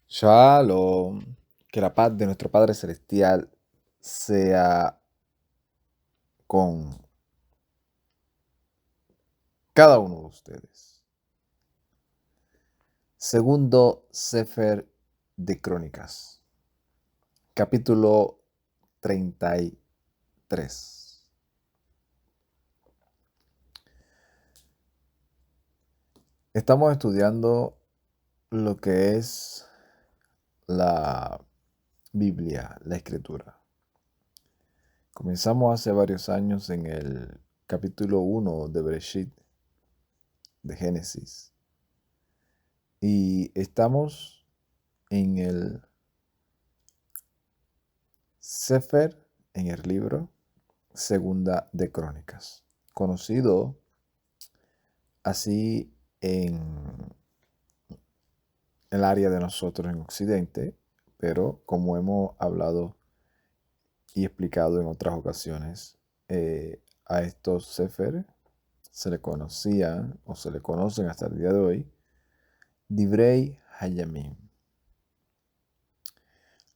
Shalom. Que la paz de nuestro Padre Celestial sea con cada uno de ustedes. Segundo Sefer de Crónicas, capítulo 33. Estamos estudiando lo que es la Biblia, la Escritura. Comenzamos hace varios años en el capítulo 1 de Bereshit, de Génesis. Y estamos en el Sefer, en el libro Segunda de Crónicas, conocido así en el área de nosotros en Occidente, pero como hemos hablado y explicado en otras ocasiones, a estos Sefer se le conocían o se le conocen hasta el día de hoy Divrei Hayamim,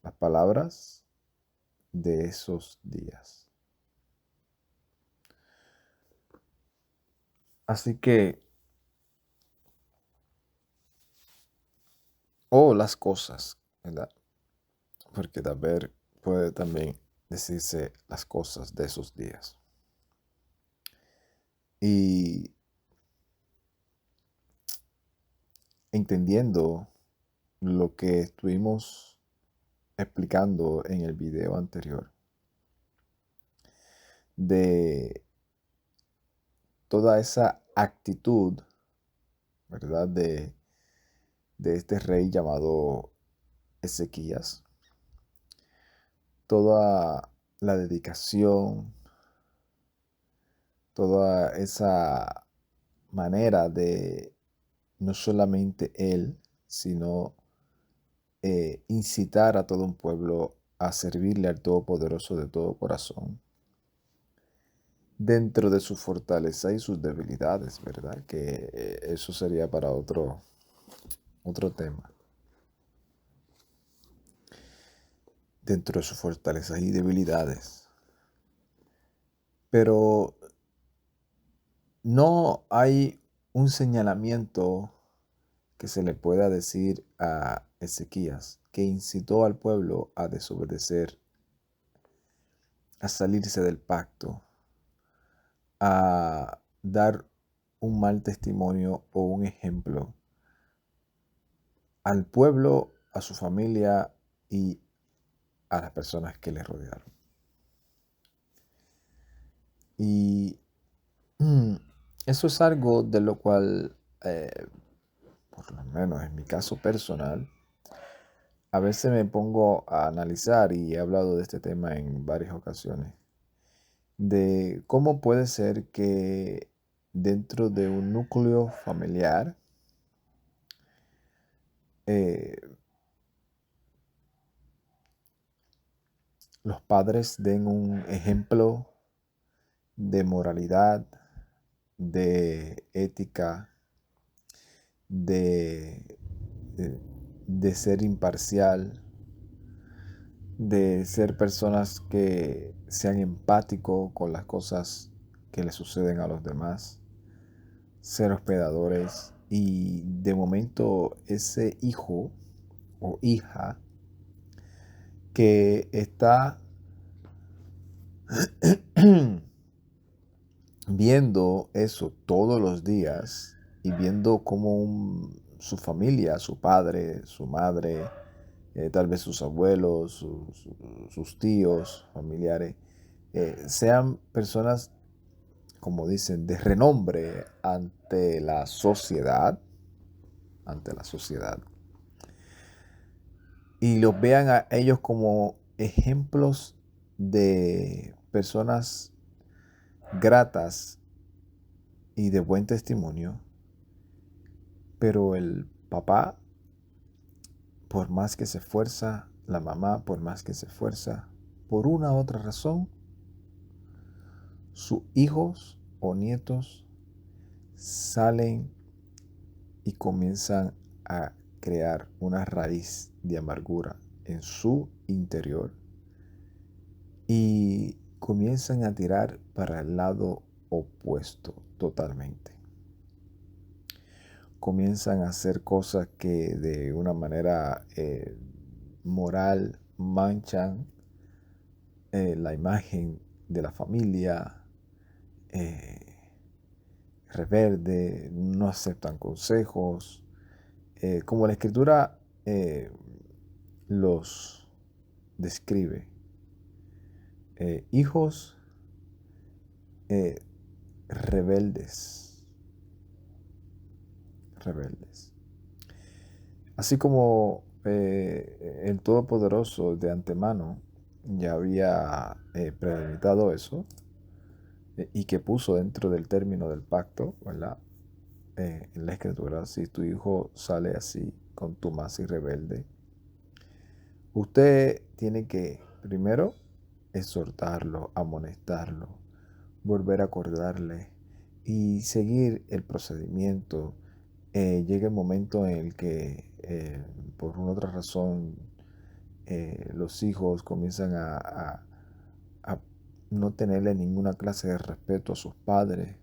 las palabras de esos días. Así que, o las cosas, ¿verdad? Porque también puede también decirse las cosas de esos días. Y entendiendo lo que estuvimos explicando en el video anterior, de toda esa actitud, ¿verdad? De este rey llamado Ezequías, toda la dedicación, toda esa manera de no solamente él, sino incitar a todo un pueblo a servirle al Todopoderoso de todo corazón, dentro de su fortaleza y sus debilidades, ¿verdad? Que eso sería para otro tema. Dentro de sus fortalezas y debilidades. Pero no hay un señalamiento que se le pueda decir a Ezequías que incitó al pueblo a desobedecer, a salirse del pacto, a dar un mal testimonio o un ejemplo al pueblo, a su familia y a las personas que le rodearon. Y eso es algo de lo cual, por lo menos en mi caso personal, a veces me pongo a analizar, y he hablado de este tema en varias ocasiones, de cómo puede ser que dentro de un núcleo familiar, los padres den un ejemplo de moralidad, de ética, de, de, de ser imparcial, de ser personas que sean empáticos con las cosas que le suceden a los demás, ser hospedadores, y de momento ese hijo o hija que está viendo eso todos los días y viendo cómo su familia, su padre, su madre, tal vez sus abuelos, sus tíos, familiares, sean personas, como dicen, de renombre ante la sociedad, y los vean a ellos como ejemplos de personas gratas y de buen testimonio, pero el papá, por más que se esfuerza, la mamá, por más que se esfuerza, por una u otra razón, sus hijos o nietos salen y comienzan a crear una raíz de amargura en su interior y comienzan a tirar para el lado opuesto totalmente. Comienzan a hacer cosas que de una manera moral manchan la imagen de la familia, rebelde, no aceptan consejos, como la escritura los describe, hijos eh, rebeldes, rebeldes. Así como el Todopoderoso de antemano ya había premeditado eso y que puso dentro del término del pacto, ¿verdad? En la escritura, si tu hijo sale así, contumaz y rebelde, usted tiene que primero exhortarlo, amonestarlo, volver a acordarle y seguir el procedimiento. Llega el momento en el que por una otra razón los hijos comienzan a no tenerle ninguna clase de respeto a sus padres.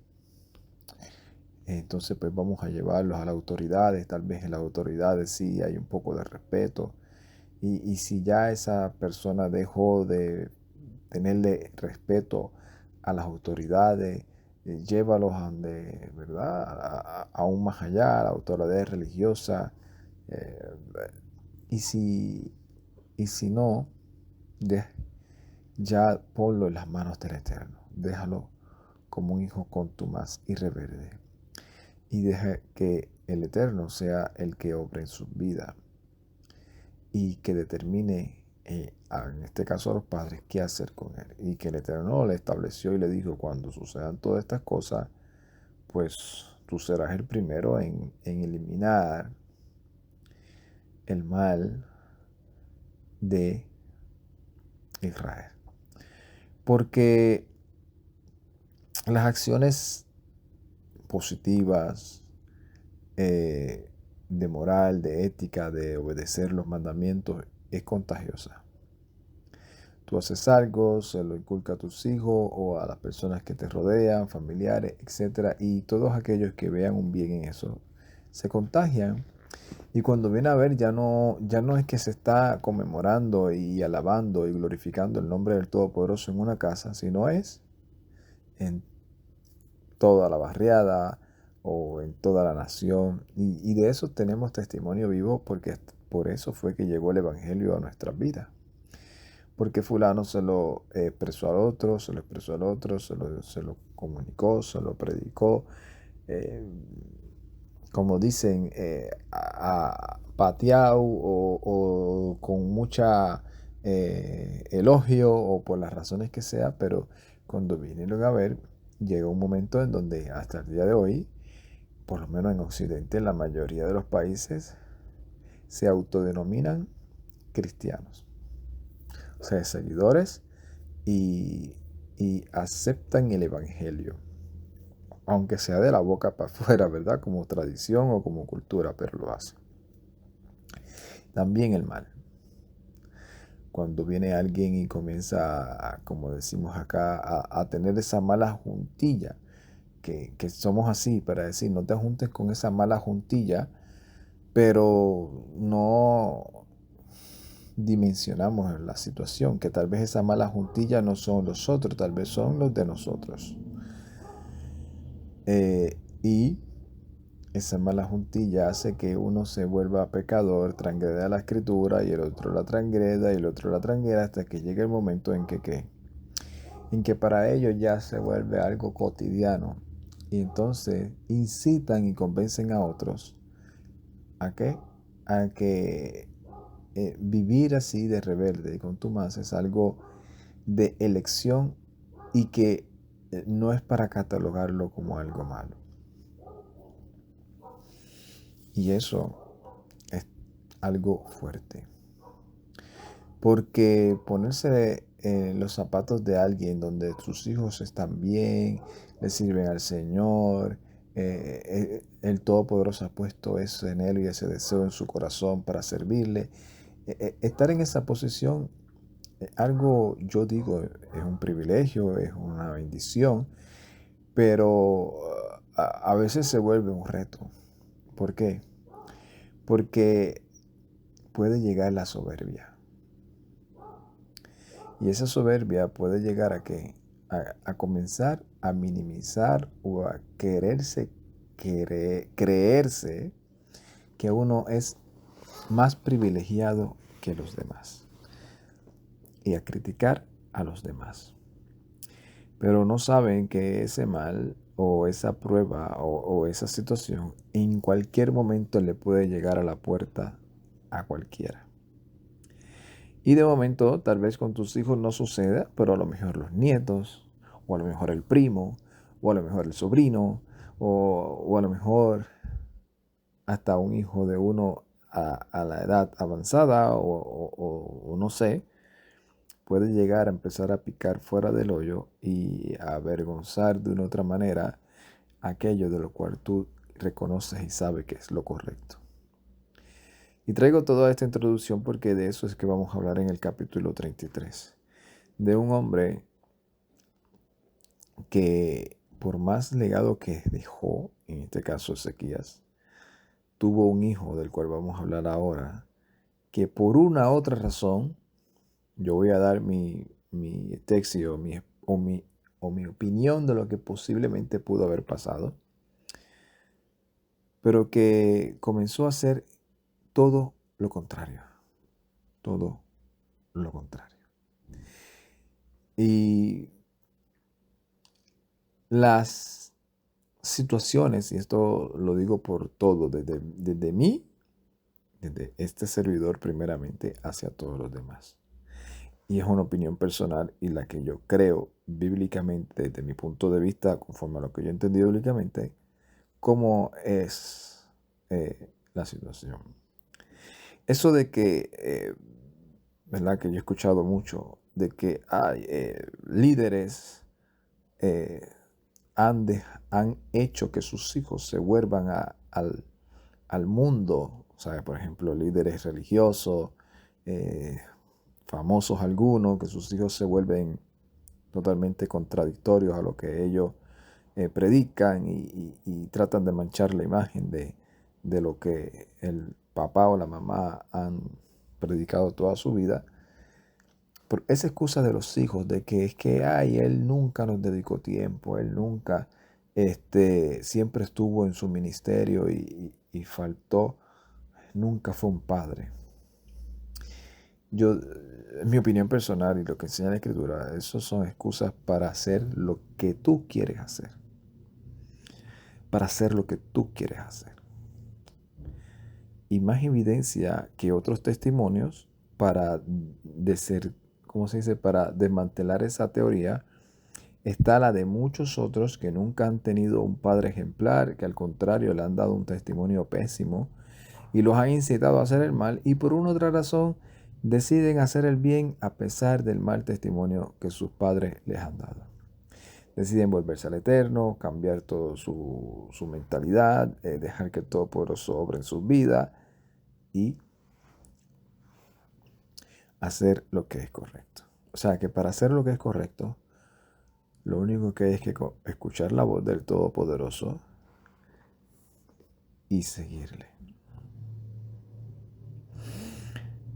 Entonces pues vamos a llevarlos a las autoridades, tal vez en las autoridades sí hay un poco de respeto. Y si ya esa persona dejó de tenerle respeto a las autoridades, llévalos a donde, ¿verdad? Aún más allá, a la autoridad religiosa. eh, y si, y si no, de- ya ponlo en las manos del Eterno. Déjalo como un hijo contumaz y rebelde. Y deja que el Eterno sea el que obre en su vida y que determine, en este caso a los padres, qué hacer con él. Y que el Eterno le estableció y le dijo, cuando sucedan todas estas cosas, pues tú serás el primero en eliminar el mal de Israel. Porque las acciones positivas, de moral, de ética, de obedecer los mandamientos, es contagiosa. Tú haces algo, se lo inculca a tus hijos o a las personas que te rodean, familiares, etcétera, y todos aquellos que vean un bien en eso se contagian. Y cuando viene a ver, ya no es que se está conmemorando y alabando y glorificando el nombre del Todopoderoso en una casa, sino es en toda la barriada o en toda la nación. Y de eso tenemos testimonio vivo porque por eso fue que llegó el Evangelio a nuestras vidas. Porque fulano se lo expresó al otro, se lo expresó al otro, se lo comunicó, se lo predicó. eh, Como dicen, pateado o con mucha elogio o por las razones que sea, pero cuando vinieron a ver, llegó un momento en donde hasta el día de hoy, por lo menos en Occidente, la mayoría de los países se autodenominan cristianos, o sea, seguidores y, y aceptan el Evangelio, aunque sea de la boca para afuera, ¿verdad? Como tradición o como cultura, pero lo hacen. También el mal. Cuando viene alguien y comienza, como decimos acá, a tener esa mala juntilla, que somos así para decir, no te juntes con esa mala juntilla, pero no dimensionamos la situación, que tal vez esa mala juntilla no son los otros, tal vez son los de nosotros. Y esa mala juntilla hace que uno se vuelva pecador, transgreda la escritura y el otro la transgreda y el otro la transgreda hasta que llegue el momento en que, ¿qué? En que para ellos ya se vuelve algo cotidiano. Y entonces incitan y convencen a otros ¿a qué? A que vivir así de rebelde y contumaz es algo de elección y que no es para catalogarlo como algo malo. Y eso es algo fuerte. Porque ponerse en los zapatos de alguien donde sus hijos están bien, le sirven al Señor, el Todopoderoso ha puesto ese anhelo y ese deseo en su corazón para servirle. Estar en esa posición, algo yo digo, es un privilegio, es una bendición, pero a veces se vuelve un reto. ¿Por qué? Porque puede llegar la soberbia. Y esa soberbia puede llegar a que a comenzar a minimizar o a creerse que uno es más privilegiado que los demás y a criticar a los demás. Pero no saben que ese mal o esa prueba o esa situación en cualquier momento le puede llegar a la puerta a cualquiera. Y de momento, tal vez con tus hijos no suceda, pero a lo mejor los nietos, o a lo mejor el primo, o a lo mejor el sobrino, o a lo mejor hasta un hijo de uno a la edad avanzada, o no sé, puede llegar a empezar a picar fuera del hoyo y a avergonzar de una otra manera aquello de lo cual tú reconoces y sabes que es lo correcto. Y traigo toda esta introducción porque de eso es que vamos a hablar en el capítulo 33. De un hombre que por más legado que dejó, en este caso Ezequías, tuvo un hijo del cual vamos a hablar ahora, que por una u otra razón, yo voy a dar mi texto o mi opinión de lo que posiblemente pudo haber pasado, pero que comenzó a hacer todo lo contrario, todo lo contrario. Y las situaciones, y esto lo digo por todo, desde mí, desde este servidor primeramente, hacia todos los demás. Y es una opinión personal y la que yo creo bíblicamente, desde mi punto de vista, conforme a lo que yo he entendido bíblicamente, cómo es la situación. Eso de que, ¿verdad? Que yo he escuchado mucho, de que hay líderes eh, han hecho que sus hijos se vuelvan al mundo, ¿sabe? Por ejemplo, líderes religiosos, famosos algunos, que sus hijos se vuelven totalmente contradictorios a lo que ellos predican y tratan de manchar la imagen de lo que el papá o la mamá han predicado toda su vida. Por esa excusa de los hijos, de que es que, ay, él nunca nos dedicó tiempo, él nunca, siempre estuvo en su ministerio y faltó, nunca fue un padre. Yo, en mi opinión personal y lo que enseña la escritura, eso son excusas para hacer lo que tú quieres hacer. Para hacer lo que tú quieres hacer. Y más evidencia que otros testimonios para ¿cómo se dice? Para desmantelar esa teoría está la de muchos otros que nunca han tenido un padre ejemplar, que al contrario le han dado un testimonio pésimo y los han incitado a hacer el mal y por una otra razón deciden hacer el bien a pesar del mal testimonio que sus padres les han dado. Deciden volverse al Eterno, cambiar toda su mentalidad, dejar que el Todopoderoso obre en sus vidas y hacer lo que es correcto. O sea que para hacer lo que es correcto, lo único que hay es que escuchar la voz del Todopoderoso y seguirle.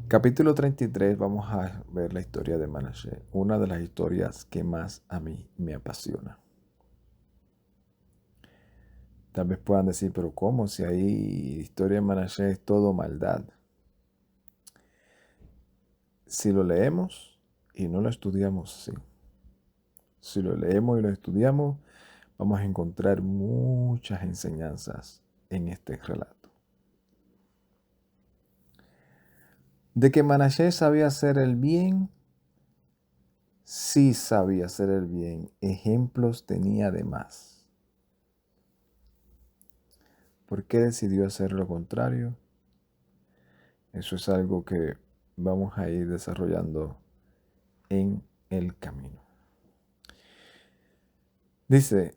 Capítulo 33, vamos a ver la historia de Manasés, una de las historias que más a mí me apasiona. Tal vez puedan decir, pero ¿cómo? Si ahí historia de Manasés es todo maldad. Si lo leemos y no lo estudiamos, sí. Si lo leemos y lo estudiamos, vamos a encontrar muchas enseñanzas en este relato. De que Manasés sabía hacer el bien, sí sabía hacer el bien. Ejemplos tenía de más. ¿Por qué decidió hacer lo contrario? Eso es algo que vamos a ir desarrollando en el camino. Dice,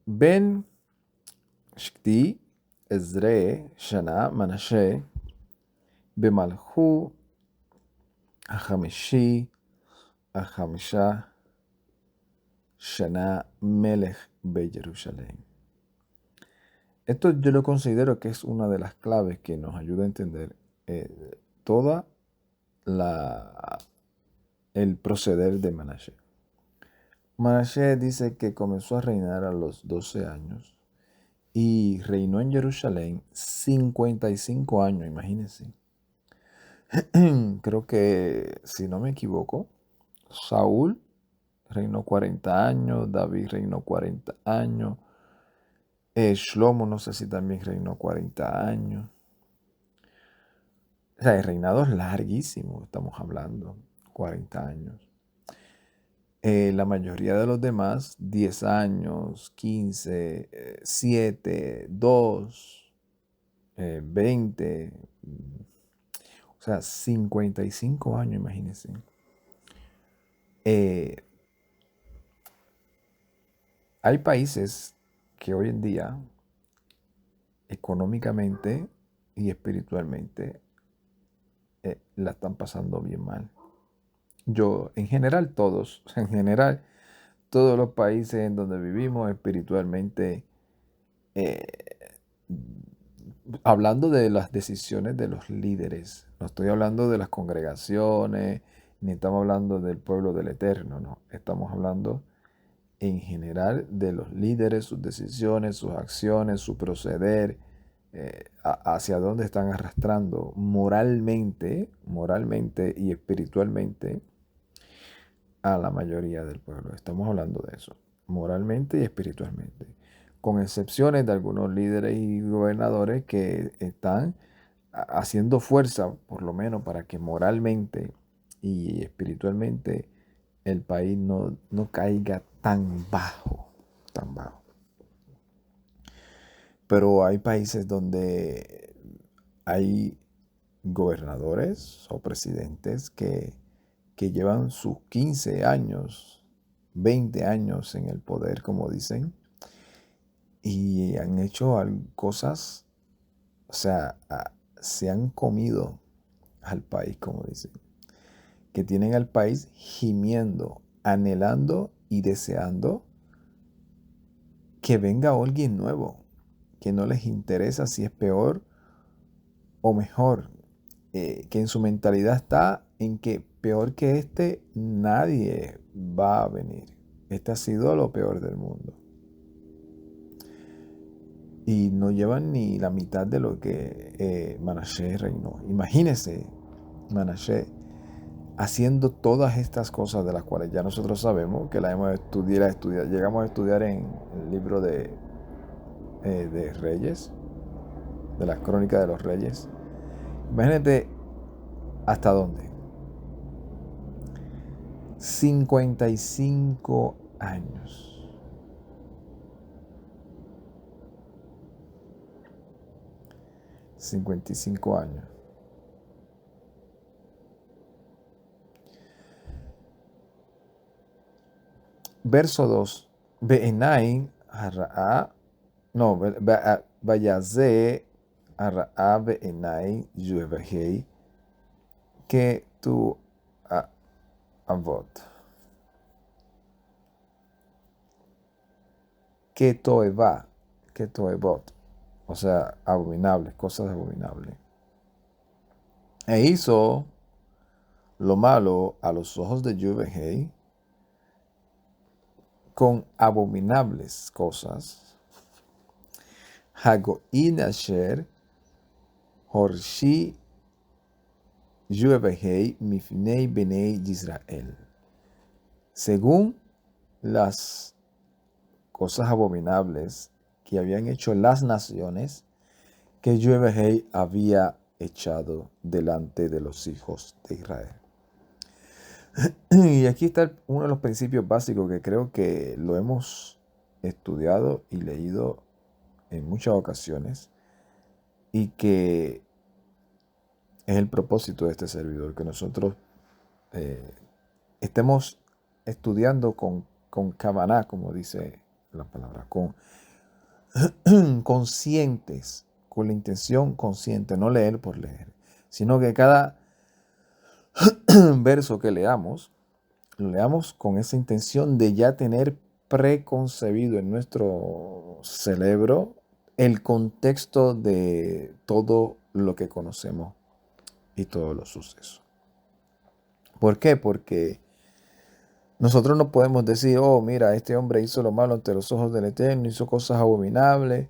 ven Shkti, Ezre, Shana, Manashe, Bemalhu, Ahamishi, Ahamisha, Shana, Melech, Be Jerusalén. Esto yo lo considero que es una de las claves que nos ayuda a entender toda el proceder de Manashe. Manashe dice que comenzó a reinar a los 12 años y reinó en Jerusalén 55 años, imagínense. Creo que, si no me equivoco, Saúl reinó 40 años, David reinó 40 años, Shlomo no sé si también reinó 40 años. O sea, el reinado es larguísimo, estamos hablando, 40 años. La mayoría de los demás, 10 años, 15, 7, 2, 20, o sea, 55 años, imagínense. Hay países que hoy en día, económicamente y espiritualmente, la están pasando bien mal. En general todos los países en donde vivimos espiritualmente, eh, hablando de las decisiones de los líderes, no estoy hablando de las congregaciones, ni estamos hablando del pueblo del Eterno, no, estamos hablando en general de los líderes, sus decisiones, sus acciones, su proceder, hacia dónde están arrastrando moralmente y espiritualmente a la mayoría del pueblo. Estamos hablando de eso, moralmente y espiritualmente, con excepciones de algunos líderes y gobernadores que están haciendo fuerza, por lo menos, para que moralmente y espiritualmente el país no caiga tan bajo, tan bajo. Pero hay países donde hay gobernadores o presidentes que llevan sus 15 años, 20 años en el poder, como dicen, y han hecho cosas, o sea, se han comido al país, como dicen, que tienen al país gimiendo, anhelando y deseando que venga alguien nuevo, que no les interesa si es peor o mejor, que en su mentalidad está en que peor que nadie va a venir. Este ha sido lo peor del mundo. Y no llevan ni la mitad de lo que Manashe reinó. Imagínense Manashe haciendo todas estas cosas de las cuales ya nosotros sabemos que las hemos estudiado, llegamos a estudiar en el libro de Reyes, de las crónicas de los reyes. Imagínate hasta dónde. 55 años. 55 años. Verso 2. Be'enai hara'a. No, vayaze hara'a be'enai yuevahei que tu avot. Que toeva. Que toevot. O sea, abominables, cosas abominables. E hizo lo malo a los ojos de Yubehei con abominables cosas. Hagoin asher horshi Yubehei mifnei benei Israel. Según las cosas abominables que habían hecho las naciones que Yubehei había echado delante de los hijos de Israel. Y aquí está uno de los principios básicos que creo que lo hemos estudiado y leído en muchas ocasiones y que es el propósito de este servidor, que nosotros estemos estudiando con kavaná, como dice la palabra, conscientes, con la intención consciente, no leer por leer, sino que cada verso que leamos, lo leamos con esa intención de ya tener preconcebido en nuestro cerebro el contexto de todo lo que conocemos y todos los sucesos. ¿Por qué? Porque nosotros no podemos decir, oh, mira, este hombre hizo lo malo ante los ojos del Eterno, hizo cosas abominables,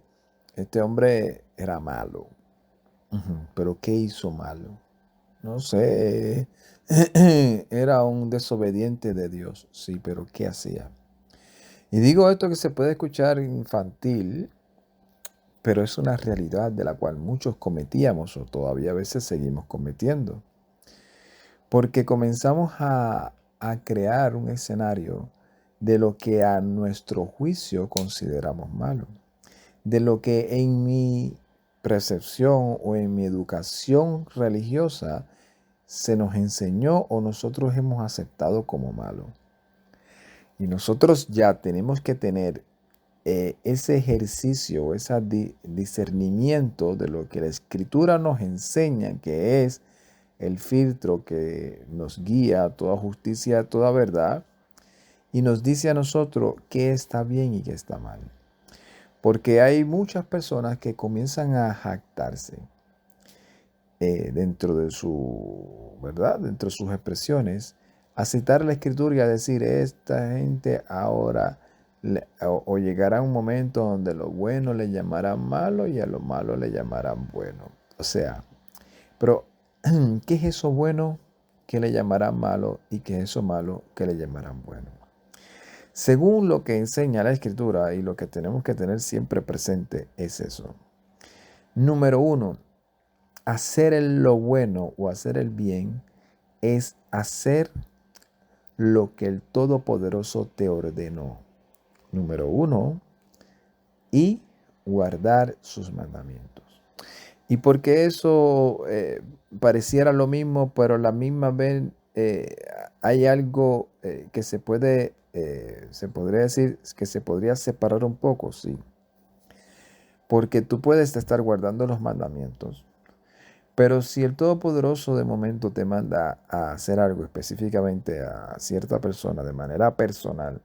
este hombre era malo. Pero ¿qué hizo malo? No sé, era un desobediente de Dios, sí, pero ¿qué hacía? Y digo esto que se puede escuchar infantil, pero es una realidad de la cual muchos cometíamos o todavía a veces seguimos cometiendo. Porque comenzamos a crear un escenario de lo que a nuestro juicio consideramos malo, de lo que en mi percepción o en mi educación religiosa se nos enseñó o nosotros hemos aceptado como malo. Y nosotros ya tenemos que tener ese ejercicio, ese discernimiento de lo que la Escritura nos enseña, que es el filtro que nos guía a toda justicia, a toda verdad, y nos dice a nosotros qué está bien y qué está mal. Porque hay muchas personas que comienzan a jactarse dentro de su, ¿verdad? Dentro de sus expresiones, a citar la Escritura y a decir, esta gente ahora, o llegará un momento donde lo bueno le llamarán malo y a lo malo le llamarán bueno. O sea, pero ¿qué es eso bueno que le llamarán malo y qué es eso malo que le llamarán bueno? Según lo que enseña la Escritura y lo que tenemos que tener siempre presente es eso. Número uno, hacer lo bueno o hacer el bien es hacer lo que el Todopoderoso te ordenó. Número uno, y guardar sus mandamientos. Y porque eso pareciera lo mismo, pero a la misma vez hay algo que se podría decir que se podría separar un poco, sí. Porque tú puedes estar guardando los mandamientos, pero si el Todopoderoso de momento te manda a hacer algo específicamente a cierta persona de manera personal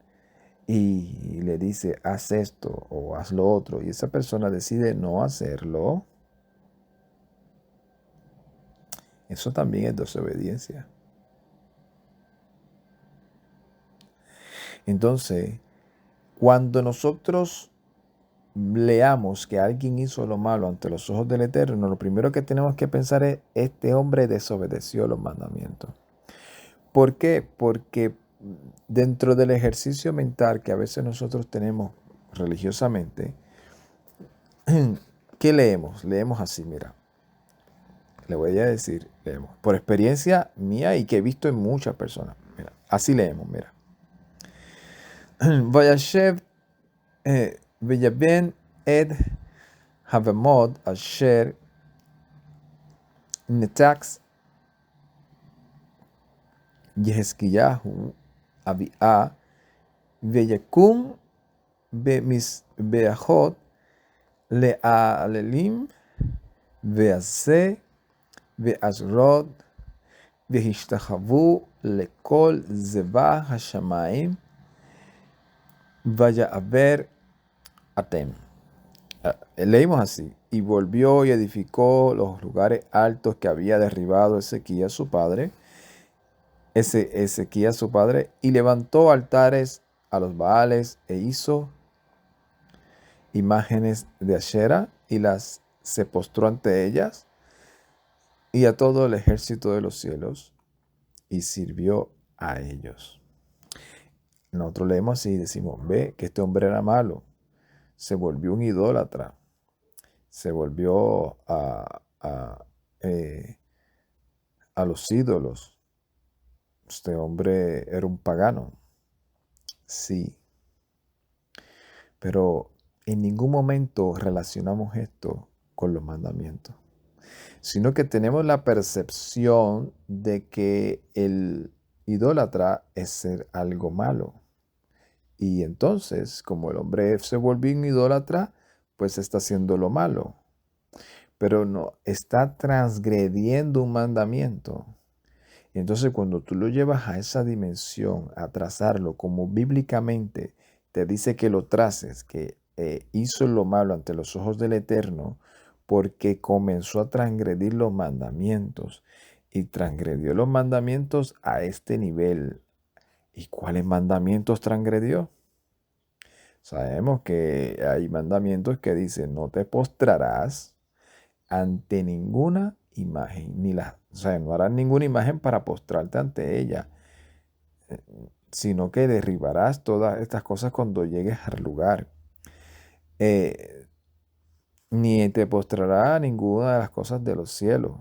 y le dice, haz esto o haz lo otro, y esa persona decide no hacerlo, eso también es desobediencia. Entonces, cuando nosotros leamos que alguien hizo lo malo ante los ojos del Eterno, lo primero que tenemos que pensar es, este hombre desobedeció los mandamientos. ¿Por qué? Porque dentro del ejercicio mental que a veces nosotros tenemos religiosamente, ¿qué leemos? Leemos así, mira. Le voy a decir, leemos. Por experiencia mía y que he visto en muchas personas. Mira, así leemos, mira. Vayashev Villaben Ed Havemod Asher Netax Yehezkiyahu Abia Veyakum Bemis Beachot Lealelim Vease Veasrod Vehishtachavu Lekol Zeva Hashamaim Vaya a ver Atem. Leímos así, y volvió y edificó los lugares altos que había derribado Ezequías su padre, y levantó altares a los Baales e hizo imágenes de Ashera y las se postró ante ellas y a todo el ejército de los cielos y sirvió a ellos. Nosotros leemos así y decimos, ve que este hombre era malo, se volvió un idólatra, se volvió a los ídolos. Este hombre era un pagano, sí, pero en ningún momento relacionamos esto con los mandamientos, sino que tenemos la percepción de que el idólatra es ser algo malo. Y entonces, como el hombre se volvió un idólatra, pues está haciendo lo malo, pero no, está transgrediendo un mandamiento. Y entonces cuando tú lo llevas a esa dimensión, a trazarlo como bíblicamente te dice que lo traces, que hizo lo malo ante los ojos del Eterno, porque comenzó a transgredir los mandamientos y transgredió los mandamientos a este nivel. ¿Y cuáles mandamientos transgredió? Sabemos que hay mandamientos que dicen no te postrarás ante ninguna imagen, o sea, no harás ninguna imagen para postrarte ante ella, eh, sino que derribarás todas estas cosas cuando llegues al lugar. Eh, Ni te postrarás a ninguna de las cosas de los cielos.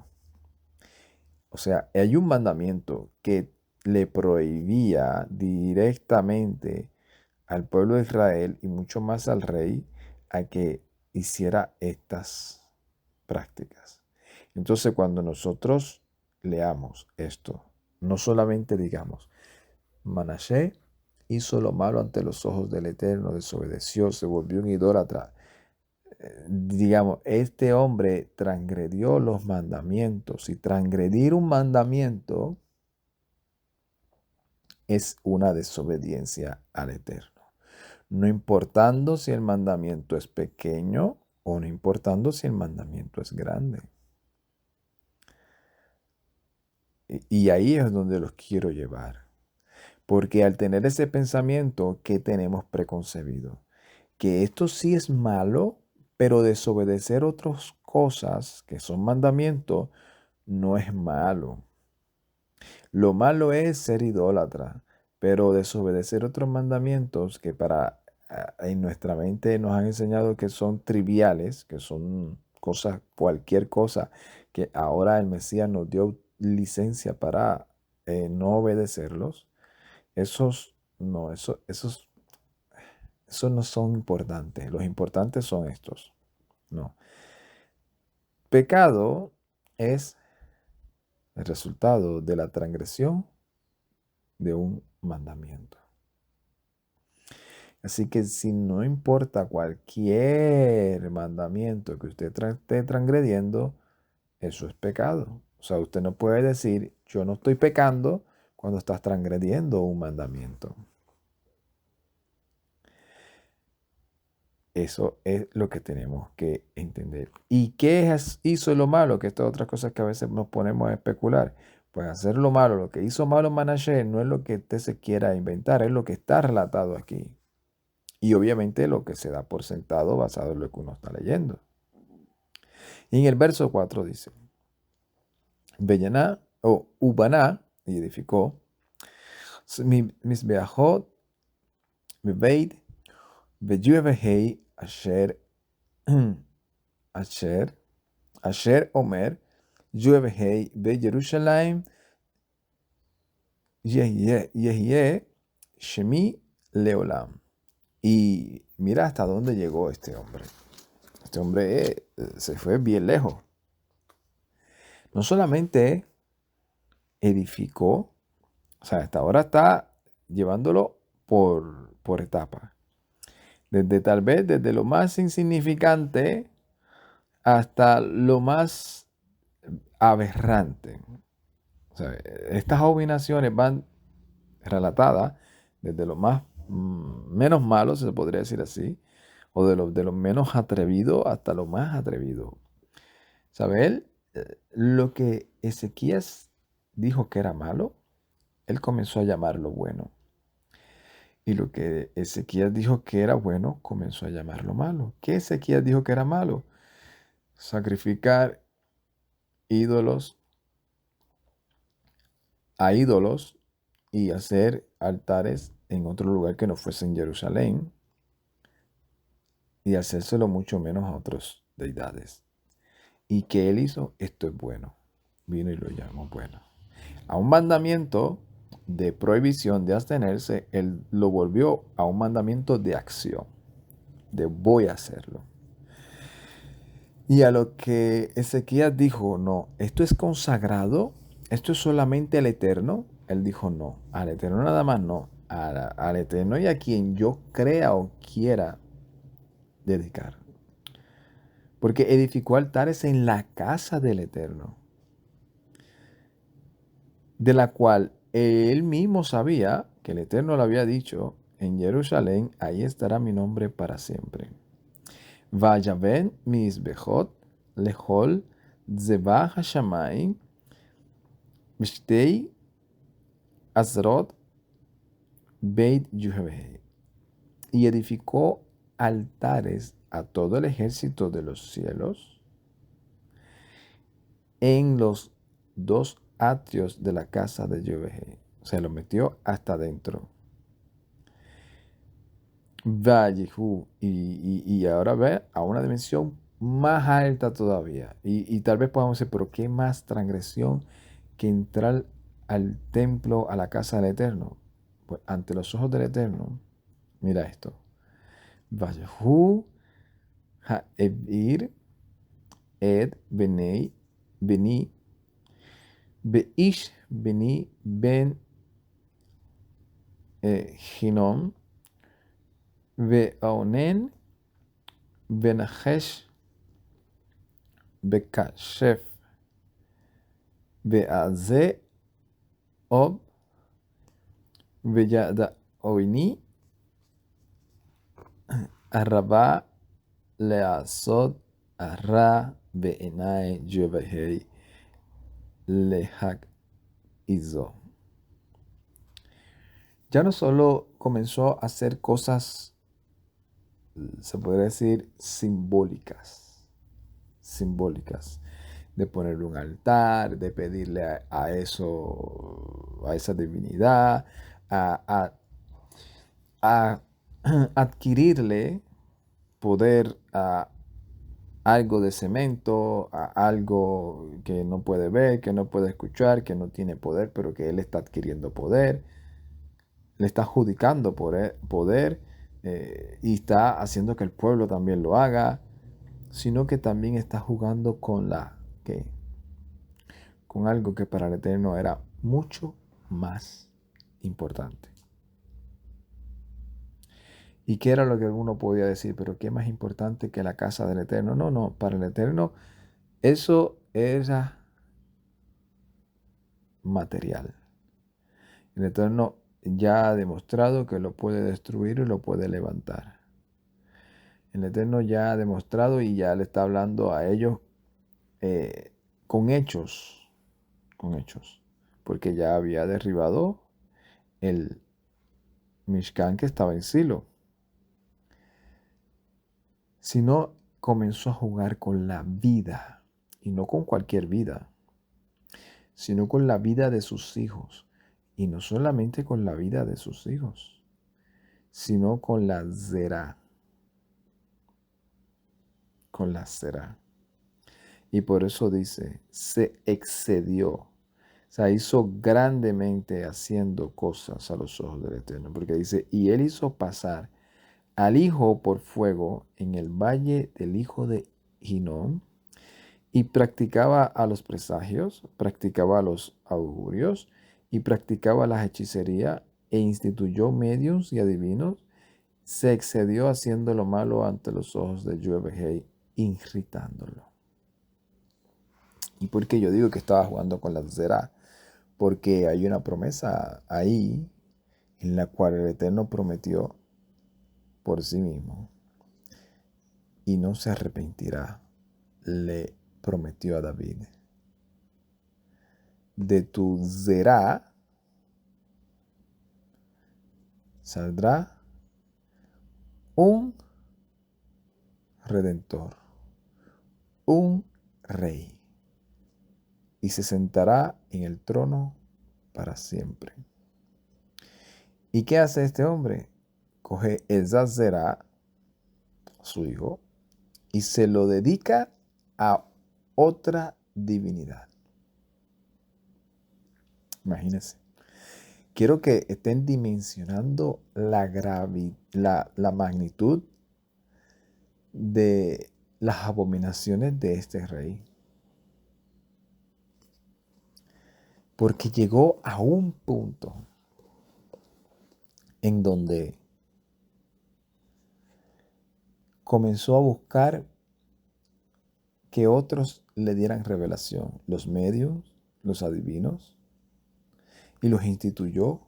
O sea, hay un mandamiento que le prohibía directamente al pueblo de Israel y mucho más al rey a que hiciera estas prácticas. Entonces, cuando nosotros leamos esto, no solamente digamos, Manashe hizo lo malo ante los ojos del Eterno, desobedeció, se volvió un idólatra. Digamos, este hombre transgredió los mandamientos y transgredir un mandamiento es una desobediencia al Eterno. No importando si el mandamiento es pequeño o no importando si el mandamiento es grande. Y ahí es donde los quiero llevar. Porque al tener ese pensamiento que tenemos preconcebido, que esto sí es malo, pero desobedecer otras cosas que son mandamientos no es malo. Lo malo es ser idólatra, pero desobedecer otros mandamientos que en nuestra mente nos han enseñado que son triviales, que son cosas, cualquier cosa, que ahora el Mesías nos dio licencia para no obedecerlos. Esos no, esos no son importantes. Los importantes son estos. No. Pecado es el resultado de la transgresión de un mandamiento. Así que si no importa cualquier mandamiento que usted esté transgrediendo, eso es pecado. O sea, usted no puede decir, yo no estoy pecando cuando estás transgrediendo un mandamiento. Eso es lo que tenemos que entender. ¿Y qué hizo lo malo? Que estas otras cosas que a veces nos ponemos a especular. Pues hacer lo malo, lo que hizo malo Manashe no es lo que usted se quiera inventar, es lo que está relatado aquí. Y obviamente lo que se da por sentado basado en lo que uno está leyendo. Y en el verso 4 dice, Beyaná o Ubaná, y edificó, Misbeachot, Bebeit, Beyuevehei, Asher, Asher Omer, Yuevehei, Beyerushalayim, Yehye, Shemi, Leolam. Y mira hasta dónde llegó este hombre. Este hombre se fue bien lejos. No solamente edificó, o sea, hasta ahora está llevándolo por etapas. Tal vez desde lo más insignificante hasta lo más aberrante. O sea, estas abominaciones van relatadas desde lo más menos malo, se podría decir así, o de lo menos atrevido hasta lo más atrevido. ¿Sabe él? Lo que Ezequías dijo que era malo, él comenzó a llamarlo bueno. Y lo que Ezequías dijo que era bueno, comenzó a llamarlo malo. ¿Qué Ezequías dijo que era malo? Sacrificar ídolos a ídolos y hacer altares en otro lugar que no fuese en Jerusalén y hacérselo mucho menos a otras deidades. ¿Y qué él hizo? Esto es bueno. Vino y lo llamó bueno. A un mandamiento de prohibición de abstenerse, él lo volvió a un mandamiento de acción, de voy a hacerlo. Y a lo que Ezequías dijo, no, esto es consagrado, esto es solamente al Eterno, él dijo no, al Eterno nada más no, al Eterno y a quien yo crea o quiera dedicar. porque edificó altares en la casa del Eterno, de la cual él mismo sabía que el Eterno le había dicho, en Jerusalén, ahí estará mi nombre para siempre. Vayaven misbejot lehol zebah hashamayim mishtei azrot beit Yuheveh. Y edificó altares a todo el ejército de los cielos en los dos atrios de la casa de Yuheveh. Se lo metió hasta adentro. Vallejú. Y ahora ve a una dimensión más alta todavía. Y tal vez podamos decir, pero ¿qué más transgresión que entrar al templo, a la casa del Eterno? Pues ante los ojos del Eterno, mira esto. Vallejú ha'evir ed beni beish beni ben Hinom ve'onen benachesh bekashef ve'aze ob ve'yadaoini arraba leasod arra be'enai Yevehei lehak izo. Ya no solo comenzó a hacer cosas, se podría decir, simbólicas, de ponerle un altar, de pedirle a eso, a esa divinidad, a, a adquirirle poder a algo de cemento, a algo que no puede ver, que no puede escuchar, que no tiene poder, pero que él está adquiriendo poder, le está adjudicando poder, y está haciendo que el pueblo también lo haga, sino que también está jugando con con algo que para el Eterno era mucho más importante. ¿Y qué era lo que uno podía decir? Pero ¿qué más importante que la casa del Eterno? No, no, para el Eterno eso era material. El Eterno ya ha demostrado que lo puede destruir y lo puede levantar. El Eterno ya ha demostrado y ya le está hablando a ellos eh, con hechos, porque ya había derribado el Mishkan que estaba en Silo. Sino comenzó a jugar con la vida, y no con cualquier vida, sino con la vida de sus hijos. Y no solamente con la vida de sus hijos, sino con la Zerá. Con la Zerá. Y por eso dice, se excedió. O sea, hizo grandemente haciendo cosas a los ojos del Eterno. Porque dice, y él hizo pasar al hijo por fuego en el valle del hijo de Hinnom, y practicaba a los presagios, practicaba a los augurios, y practicaba la hechicería, e instituyó medios y adivinos. Se excedió haciendo lo malo ante los ojos de Yahweh, irritándolo. ¿Y por qué yo digo que estaba jugando con la Zerá? Porque hay una promesa ahí en la cual el Eterno prometió por sí mismo y no se arrepentirá. Le prometió a David: de tu Zerá saldrá un redentor, un rey, y se sentará en el trono para siempre. ¿Y qué hace este hombre? Coge esa Zerá, su hijo, y se lo dedica a otra divinidad. Imagínense. Quiero que estén dimensionando la magnitud de las abominaciones de este rey. Porque llegó a un punto en donde comenzó a buscar que otros le dieran revelación, los medios, los adivinos, y los instituyó.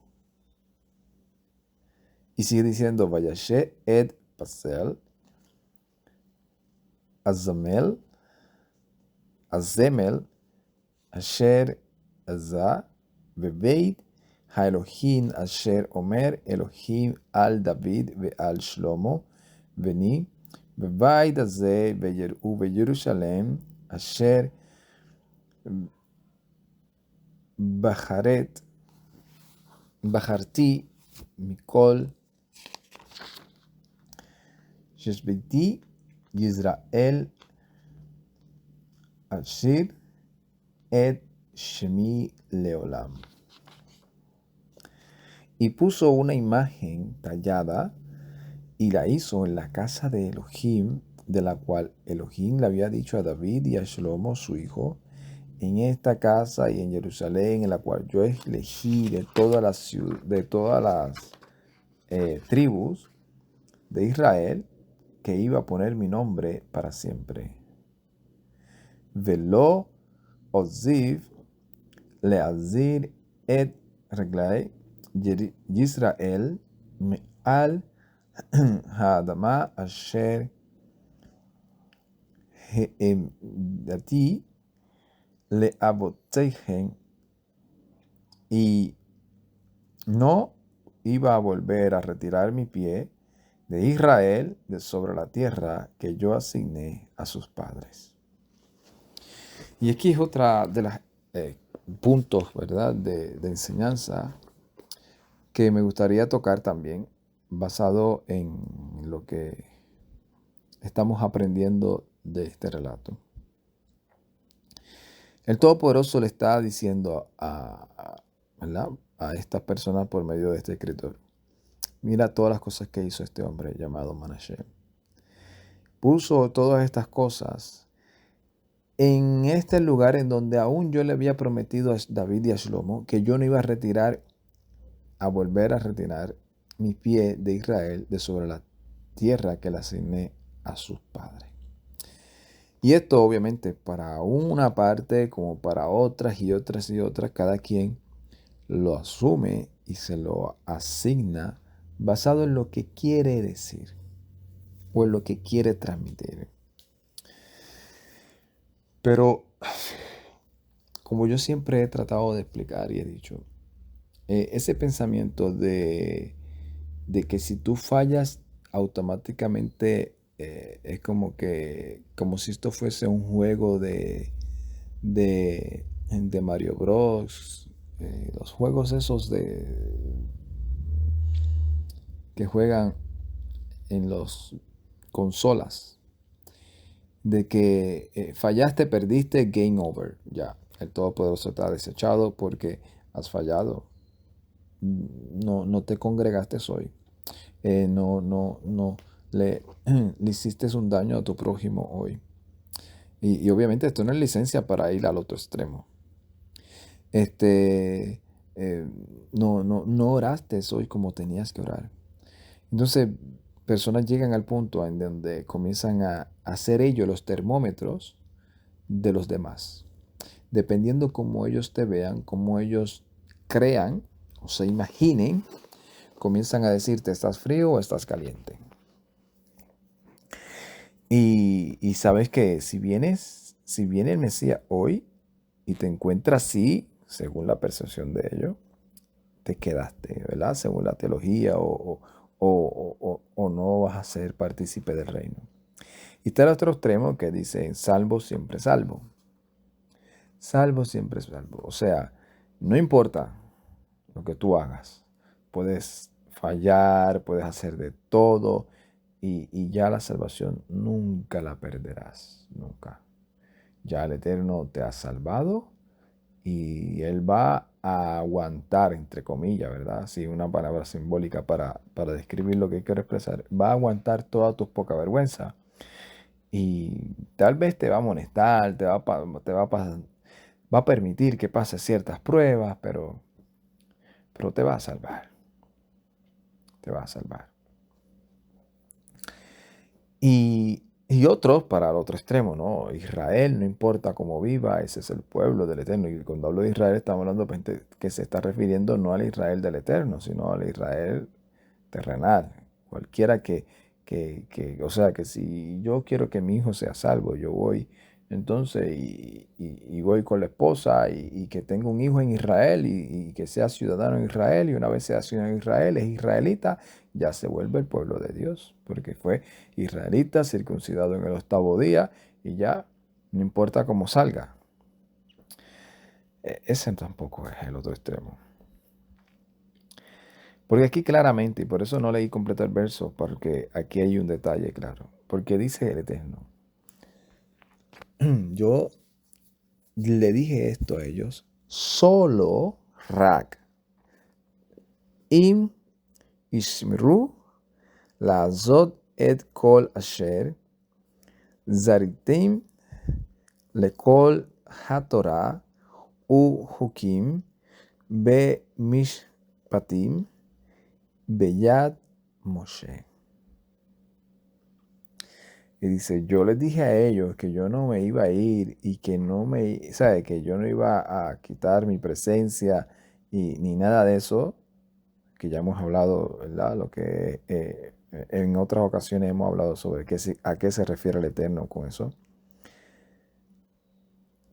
Y sigue diciendo, Vayashe ed pasel, azamel, azemel, asher azah, bebeit, haelohim asher omer, Elohim al David ve'al Shlomo, veni, bebait azeh ve'Yerushalem, asher Bajarti Mikol Sheshbeti Yisrael Ashir et Shemi Leolam. Y puso una imagen tallada y la hizo en la casa de Elohim, de la cual Elohim le había dicho a David y a Shlomo su hijo, en esta casa y en Jerusalén, en la cual yo elegí de todas las tribus de Israel, que iba a poner mi nombre para siempre. Velo oziv leazir et reglai Yisrael me'al ha'adama asher he'emdati le'aboteihem, y no iba a volver a retirar mi pie de Israel de sobre la tierra que yo asigné a sus padres. Y aquí es otra de los puntos, ¿verdad?, de enseñanza que me gustaría tocar también, basado en lo que estamos aprendiendo de este relato. El Todopoderoso le está diciendo a esta persona por medio de este escritor: mira todas las cosas que hizo este hombre llamado Manashe. Puso todas estas cosas en este lugar en donde aún yo le había prometido a David y a Shlomo que yo no iba a volver a retirar mi pie de Israel de sobre la tierra que le asigné a sus padres. Y esto obviamente para una parte como para otras y otras y otras, cada quien lo asume y se lo asigna basado en lo que quiere decir o en lo que quiere transmitir. Pero, como yo siempre he tratado de explicar y he dicho, ese pensamiento de que si tú fallas automáticamente, es como si esto fuese un juego de Mario Bros. Los juegos esos que juegan en las consolas, de que fallaste, perdiste, game over, ya, el Todopoderoso está desechado porque has fallado, no te congregaste hoy, no le hiciste un daño a tu prójimo hoy, y obviamente esto no es licencia para ir al otro extremo. No oraste hoy como tenías que orar. Entonces, personas llegan al punto en donde comienzan a hacer ellos los termómetros de los demás. Dependiendo cómo ellos te vean, cómo ellos crean o se imaginen, comienzan a decirte, ¿estás frío o estás caliente? Y sabes que si viene el Mesías hoy y te encuentra así, según la percepción de ellos, te quedaste, ¿verdad? Según la teología, o no vas a ser partícipe del reino. Y está el otro extremo que dice, salvo siempre salvo. Salvo siempre salvo. O sea, no importa lo que tú hagas. Puedes fallar, puedes hacer de todo, y ya la salvación nunca la perderás, nunca. Ya el Eterno te ha salvado y Él va a aguantar, entre comillas, ¿verdad? Sí, una palabra simbólica para describir lo que quiero expresar. Va a aguantar toda tu poca vergüenza. Y tal vez te va a amonestar, va a permitir que pases ciertas pruebas, pero te va a salvar. Te va a salvar. Y Y otros para el otro extremo, ¿no? Israel, no importa cómo viva, ese es el pueblo del Eterno. Y cuando hablo de Israel, estamos hablando de gente que se está refiriendo no al Israel del Eterno, sino al Israel terrenal. Cualquiera o sea, que si yo quiero que mi hijo sea salvo, yo voy entonces y voy con la esposa y que tenga un hijo en Israel y que sea ciudadano en Israel y una vez sea ciudadano en Israel, es israelita, ya se vuelve el pueblo de Dios, porque fue israelita, circuncidado en el 8º día y ya, no importa cómo salga. Ese tampoco es el otro extremo. Porque aquí claramente, y por eso no leí completo el verso, porque aquí hay un detalle claro. Porque dice el Eterno, yo le dije esto a ellos, solo Rak, Im Ishmiru, la Zod et Kol Asher, Zaritim, Lekol HaTorah, U Hukim, Be Mishpatim, Beyad Moshe. Y dice, yo les dije a ellos que yo no me iba a ir y que no me, ¿sabe? Que yo no iba a quitar mi presencia y ni nada de eso, que ya hemos hablado, ¿verdad? Lo que en otras ocasiones hemos hablado sobre a qué se refiere el Eterno con eso.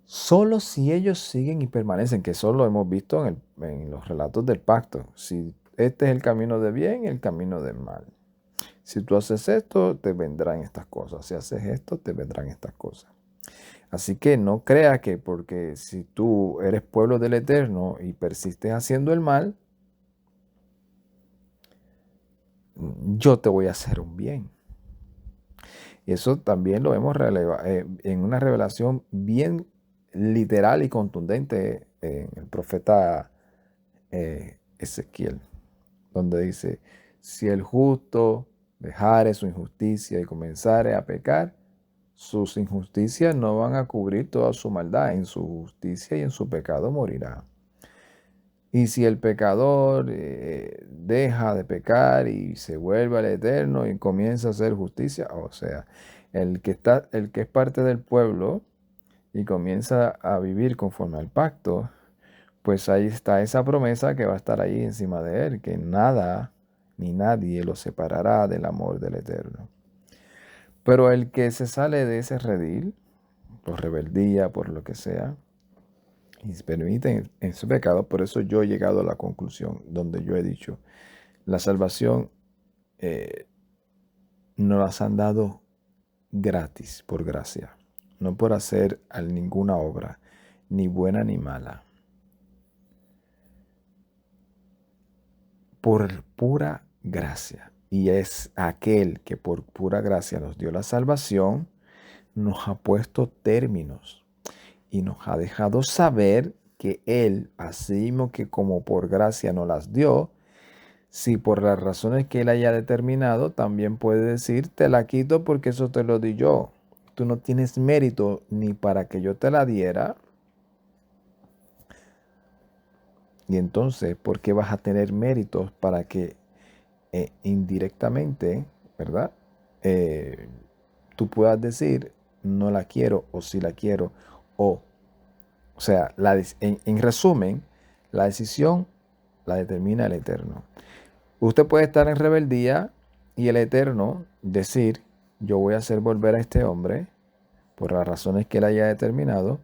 Solo si ellos siguen y permanecen, que eso lo hemos visto en los relatos del pacto. Si este es el camino de bien, el camino del mal. Si tú haces esto, te vendrán estas cosas. Si haces esto, te vendrán estas cosas. Así que no creas que porque si tú eres pueblo del Eterno y persistes haciendo el mal, yo te voy a hacer un bien. Y eso también lo hemos en una revelación bien literal y contundente en el profeta Ezequiel, donde dice, si el justo dejare su injusticia y comenzare a pecar, sus injusticias no van a cubrir toda su maldad, en su justicia y en su pecado morirá. Y si el pecador deja de pecar y se vuelve al Eterno y comienza a hacer justicia, o sea, el que es parte del pueblo y comienza a vivir conforme al pacto, pues ahí está esa promesa que va a estar ahí encima de él, que nada ni nadie lo separará del amor del Eterno. Pero el que se sale de ese redil, por rebeldía, por lo que sea, y se permite en su pecado, por eso yo he llegado a la conclusión donde yo he dicho, la salvación nos las han dado gratis, por gracia, no por hacer ninguna obra, ni buena ni mala, por pura gracia. Y es aquel que por pura gracia nos dio la salvación, nos ha puesto términos y nos ha dejado saber que Él, así mismo que como por gracia nos las dio, si por las razones que Él haya determinado, también puede decir, te la quito porque eso te lo di yo. Tú no tienes mérito ni para que yo te la diera. Y entonces, ¿por qué vas a tener méritos para que indirectamente, ¿verdad? Tú puedas decir, no la quiero o sí la quiero. O sea, en resumen, la decisión la determina el Eterno. Usted puede estar en rebeldía y el Eterno decir, yo voy a hacer volver a este hombre por las razones que él haya determinado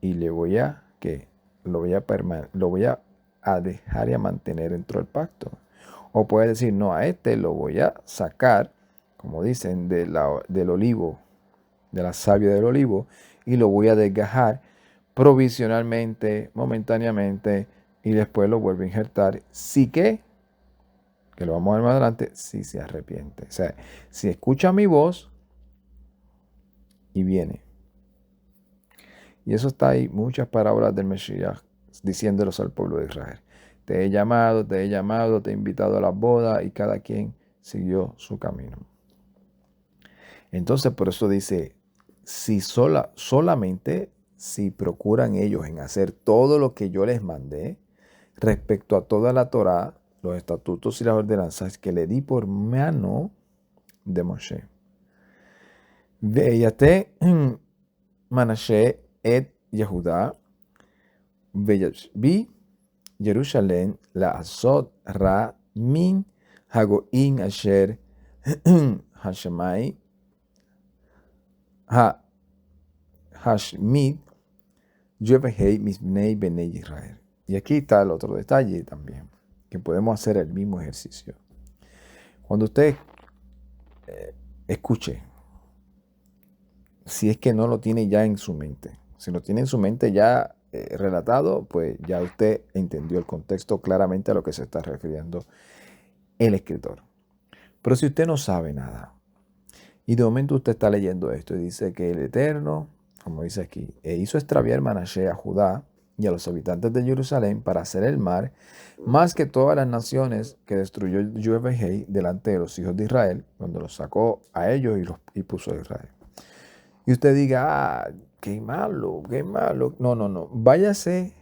y le voy a, ¿qué? Lo voy a dejar y a mantener dentro del pacto. O puede decir, no, a este lo voy a sacar, como dicen, del olivo, de la savia del olivo, y lo voy a desgajar provisionalmente, momentáneamente, y después lo vuelve a injertar. Sí que lo vamos a ver más adelante, si se arrepiente. O sea, si escucha mi voz y viene. Y eso está ahí, muchas parábolas del Mesías diciéndolos al pueblo de Israel. Te he llamado, te he invitado a la boda y cada quien siguió su camino. Entonces por eso dice, si solamente si procuran ellos en hacer todo lo que yo les mandé respecto a toda la Torá, los estatutos y las ordenanzas que le di por mano de Moshe. Ve'yate Manashe et Yehuda Ve'yashbi Jerusalén la azot ra min hagoin asher Hashemai ha Hashmid Yevehei misbnei benei Israel. Y aquí está el otro detalle también, que podemos hacer el mismo ejercicio. Cuando usted escuche, si es que no lo tiene ya en su mente, si lo tiene en su mente ya relatado, pues ya usted entendió el contexto claramente a lo que se está refiriendo el escritor. Pero si usted no sabe nada, y de momento usted está leyendo esto y dice que el Eterno, como dice aquí, hizo extraviar Manashe a Judá y a los habitantes de Jerusalén para hacer el mar, más que todas las naciones que destruyó Yahweh delante de los hijos de Israel, cuando los sacó a ellos y puso a Israel. Y usted diga, qué malo, qué malo. No, no, no. Váyase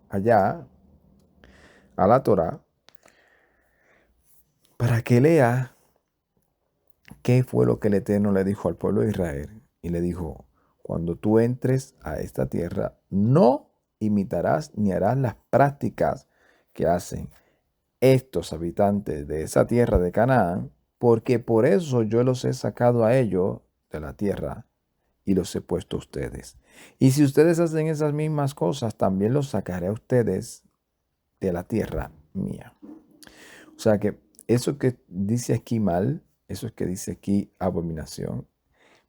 allá a la Torá para que lea qué fue lo que el Eterno le dijo al pueblo de Israel. Y le dijo, cuando tú entres a esta tierra, no imitarás ni harás las prácticas que hacen estos habitantes de esa tierra de Canaán, porque por eso yo los he sacado a ellos de la tierra y los he puesto a ustedes. Y si ustedes hacen esas mismas cosas, también los sacaré a ustedes de la tierra mía. O sea que eso que dice aquí mal, eso es que dice aquí abominación,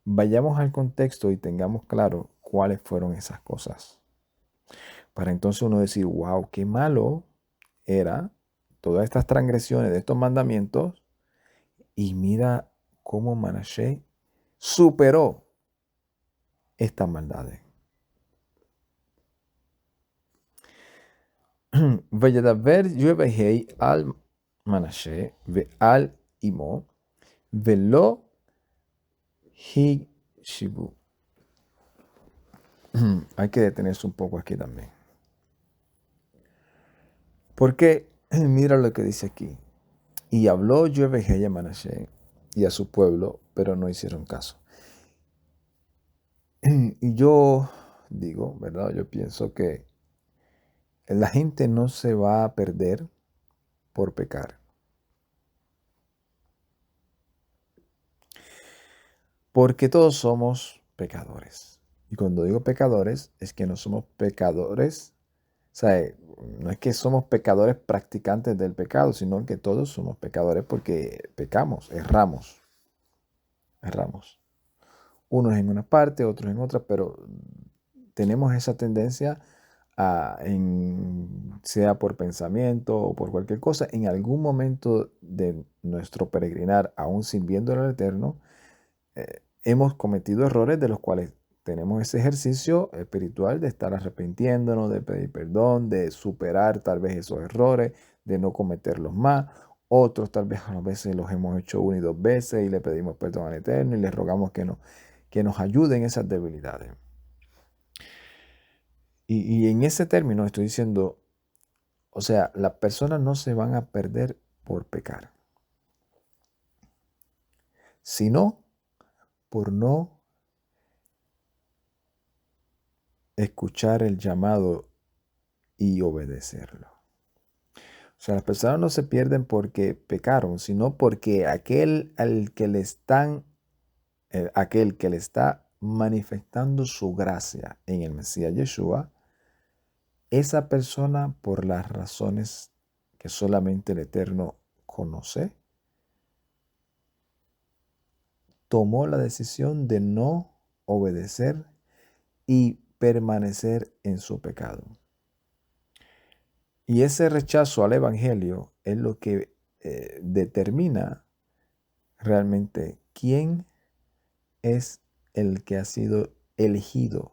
vayamos al contexto y tengamos claro cuáles fueron esas cosas. Para entonces uno decir, wow, qué malo era todas estas transgresiones de estos mandamientos, y mira cómo Manashe superó estas maldades. וידבר יהוה על מנשה ועל אמו, ולא הקשיבו. Hay que detenerse un poco aquí también. Porque mira lo que dice aquí. Y habló Yahweh a Manashe y a su pueblo, pero no hicieron caso. Y yo digo, ¿verdad? Yo pienso que la gente no se va a perder por pecar. Porque todos somos pecadores. Y cuando digo pecadores, es que no somos pecadores. O sea, no es que somos pecadores practicantes del pecado, sino que todos somos pecadores porque pecamos, erramos. Erramos. Unos en una parte, otros en otra, pero tenemos esa tendencia sea por pensamiento o por cualquier cosa, en algún momento de nuestro peregrinar, aún sirviendo al Eterno, hemos cometido errores de los cuales tenemos ese ejercicio espiritual de estar arrepintiéndonos, de pedir perdón, de superar tal vez esos errores, de no cometerlos más. Otros tal vez a veces los hemos hecho una y dos veces y le pedimos perdón al Eterno y le rogamos que nos ayude en esas debilidades. Y en ese término estoy diciendo, o sea, las personas no se van a perder por pecar, sino por no escuchar el llamado y obedecerlo. O sea, las personas no se pierden porque pecaron, sino porque aquel que le está manifestando su gracia en el Mesías Yeshua, esa persona, por las razones que solamente el Eterno conoce, tomó la decisión de no obedecer y permanecer en su pecado. Y ese rechazo al Evangelio es lo que determina realmente quién es el que ha sido elegido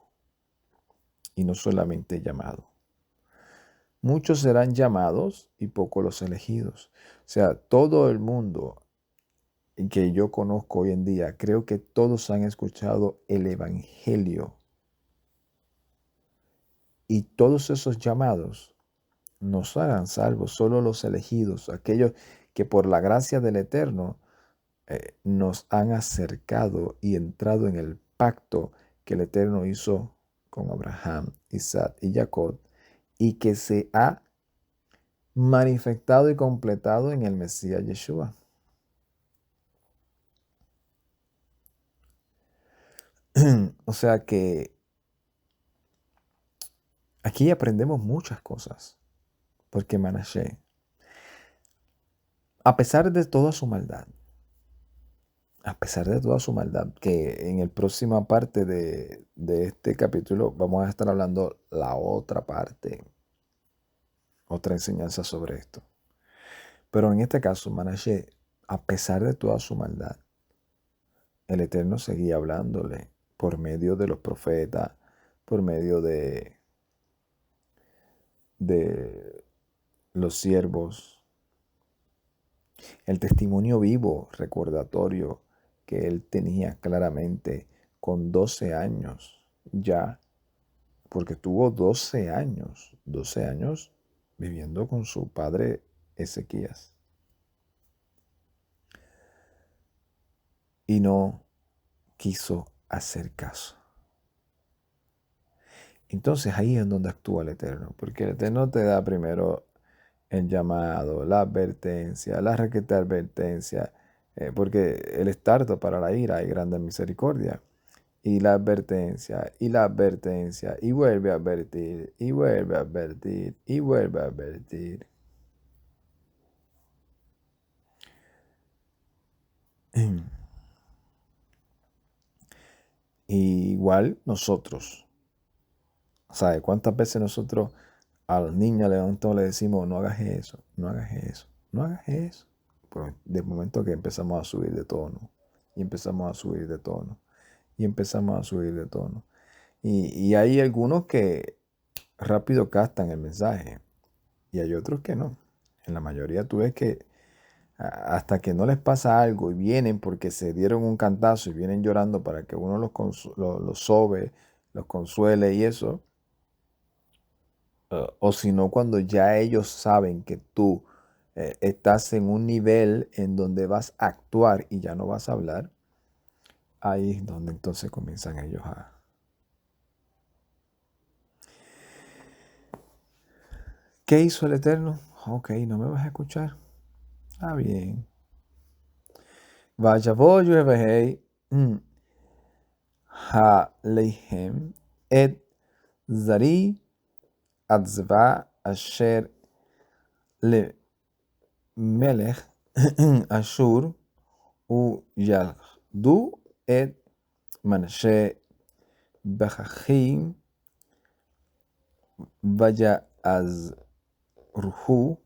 y no solamente llamado. Muchos serán llamados y pocos los elegidos. O sea, todo el mundo que yo conozco hoy en día, creo que todos han escuchado el Evangelio. Y todos esos llamados no serán salvos, solo los elegidos, aquellos que por la gracia del Eterno nos han acercado y entrado en el pacto que el Eterno hizo con Abraham, Isaac y Jacob, y que se ha manifestado y completado en el Mesías Yeshua. O sea que aquí aprendemos muchas cosas, porque Manashe, a pesar de toda su maldad, a pesar de toda su maldad, que en la próxima parte de este capítulo vamos a estar hablando la otra parte, otra enseñanza sobre esto. Pero en este caso, Manashe, a pesar de toda su maldad, el Eterno seguía hablándole por medio de los profetas, por medio de los siervos, el testimonio vivo, recordatorio que él tenía claramente con 12 años ya, porque tuvo 12 años viviendo con su padre Ezequías. Y no quiso hacer caso. Entonces ahí es donde actúa el Eterno, porque el Eterno te da primero el llamado, la advertencia, la requeta advertencia, porque Él es tardo para la ira y grande misericordia. Y la advertencia, y la advertencia, y vuelve a advertir, y vuelve a advertir, y vuelve a advertir. Igual nosotros, ¿sabe cuántas veces nosotros a los niños le decimos, no hagas eso, no hagas eso, no hagas eso? Pues de momento que empezamos a subir de tono, y empezamos a subir de tono, y empezamos a subir de tono. Y hay algunos que rápido captan el mensaje, y hay otros que no. En la mayoría tú ves que hasta que no les pasa algo y vienen porque se dieron un cantazo y vienen llorando para que uno los sobe, los consuele y eso, o si no, cuando ya ellos saben que tú estás en un nivel en donde vas a actuar y ya no vas a hablar, ahí es donde entonces comienzan ellos a... ¿Qué hizo el Eterno? Ok, no me vas a escuchar. Ah, bien. Vaya voy vehei ha leihem et zari atzva asher le melech ashur u yaldu et Manashe Bajajim vaya azruhu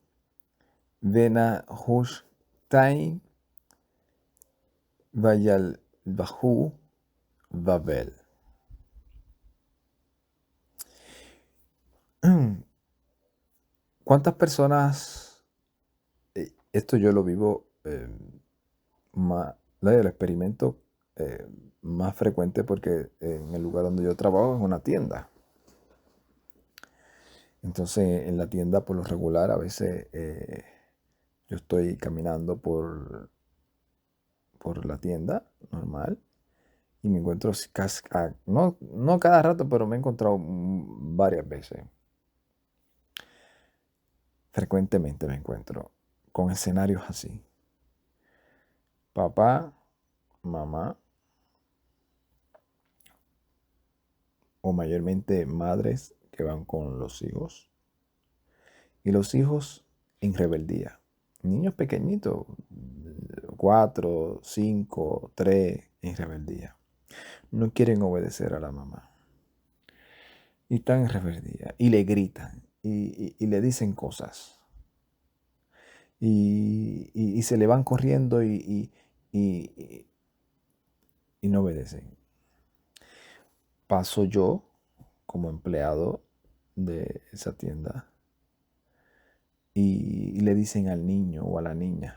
vena hushtain vaya bahu Babel. ¿Cuántas personas, esto yo lo vivo, el experimento más frecuente porque en el lugar donde yo trabajo es una tienda. Entonces en la tienda por lo regular a veces yo estoy caminando por la tienda normal y me encuentro no cada rato, pero me he encontrado varias veces. Frecuentemente me encuentro con escenarios así. Papá, mamá o mayormente madres que van con los hijos y los hijos en rebeldía. Niños pequeñitos, 4, 5, 3 en rebeldía. No quieren obedecer a la mamá. Y están en rebeldía. Y le gritan. Y le dicen cosas. Y se le van corriendo y no obedecen. Paso yo como empleado de esa tienda. Y le dicen al niño o a la niña: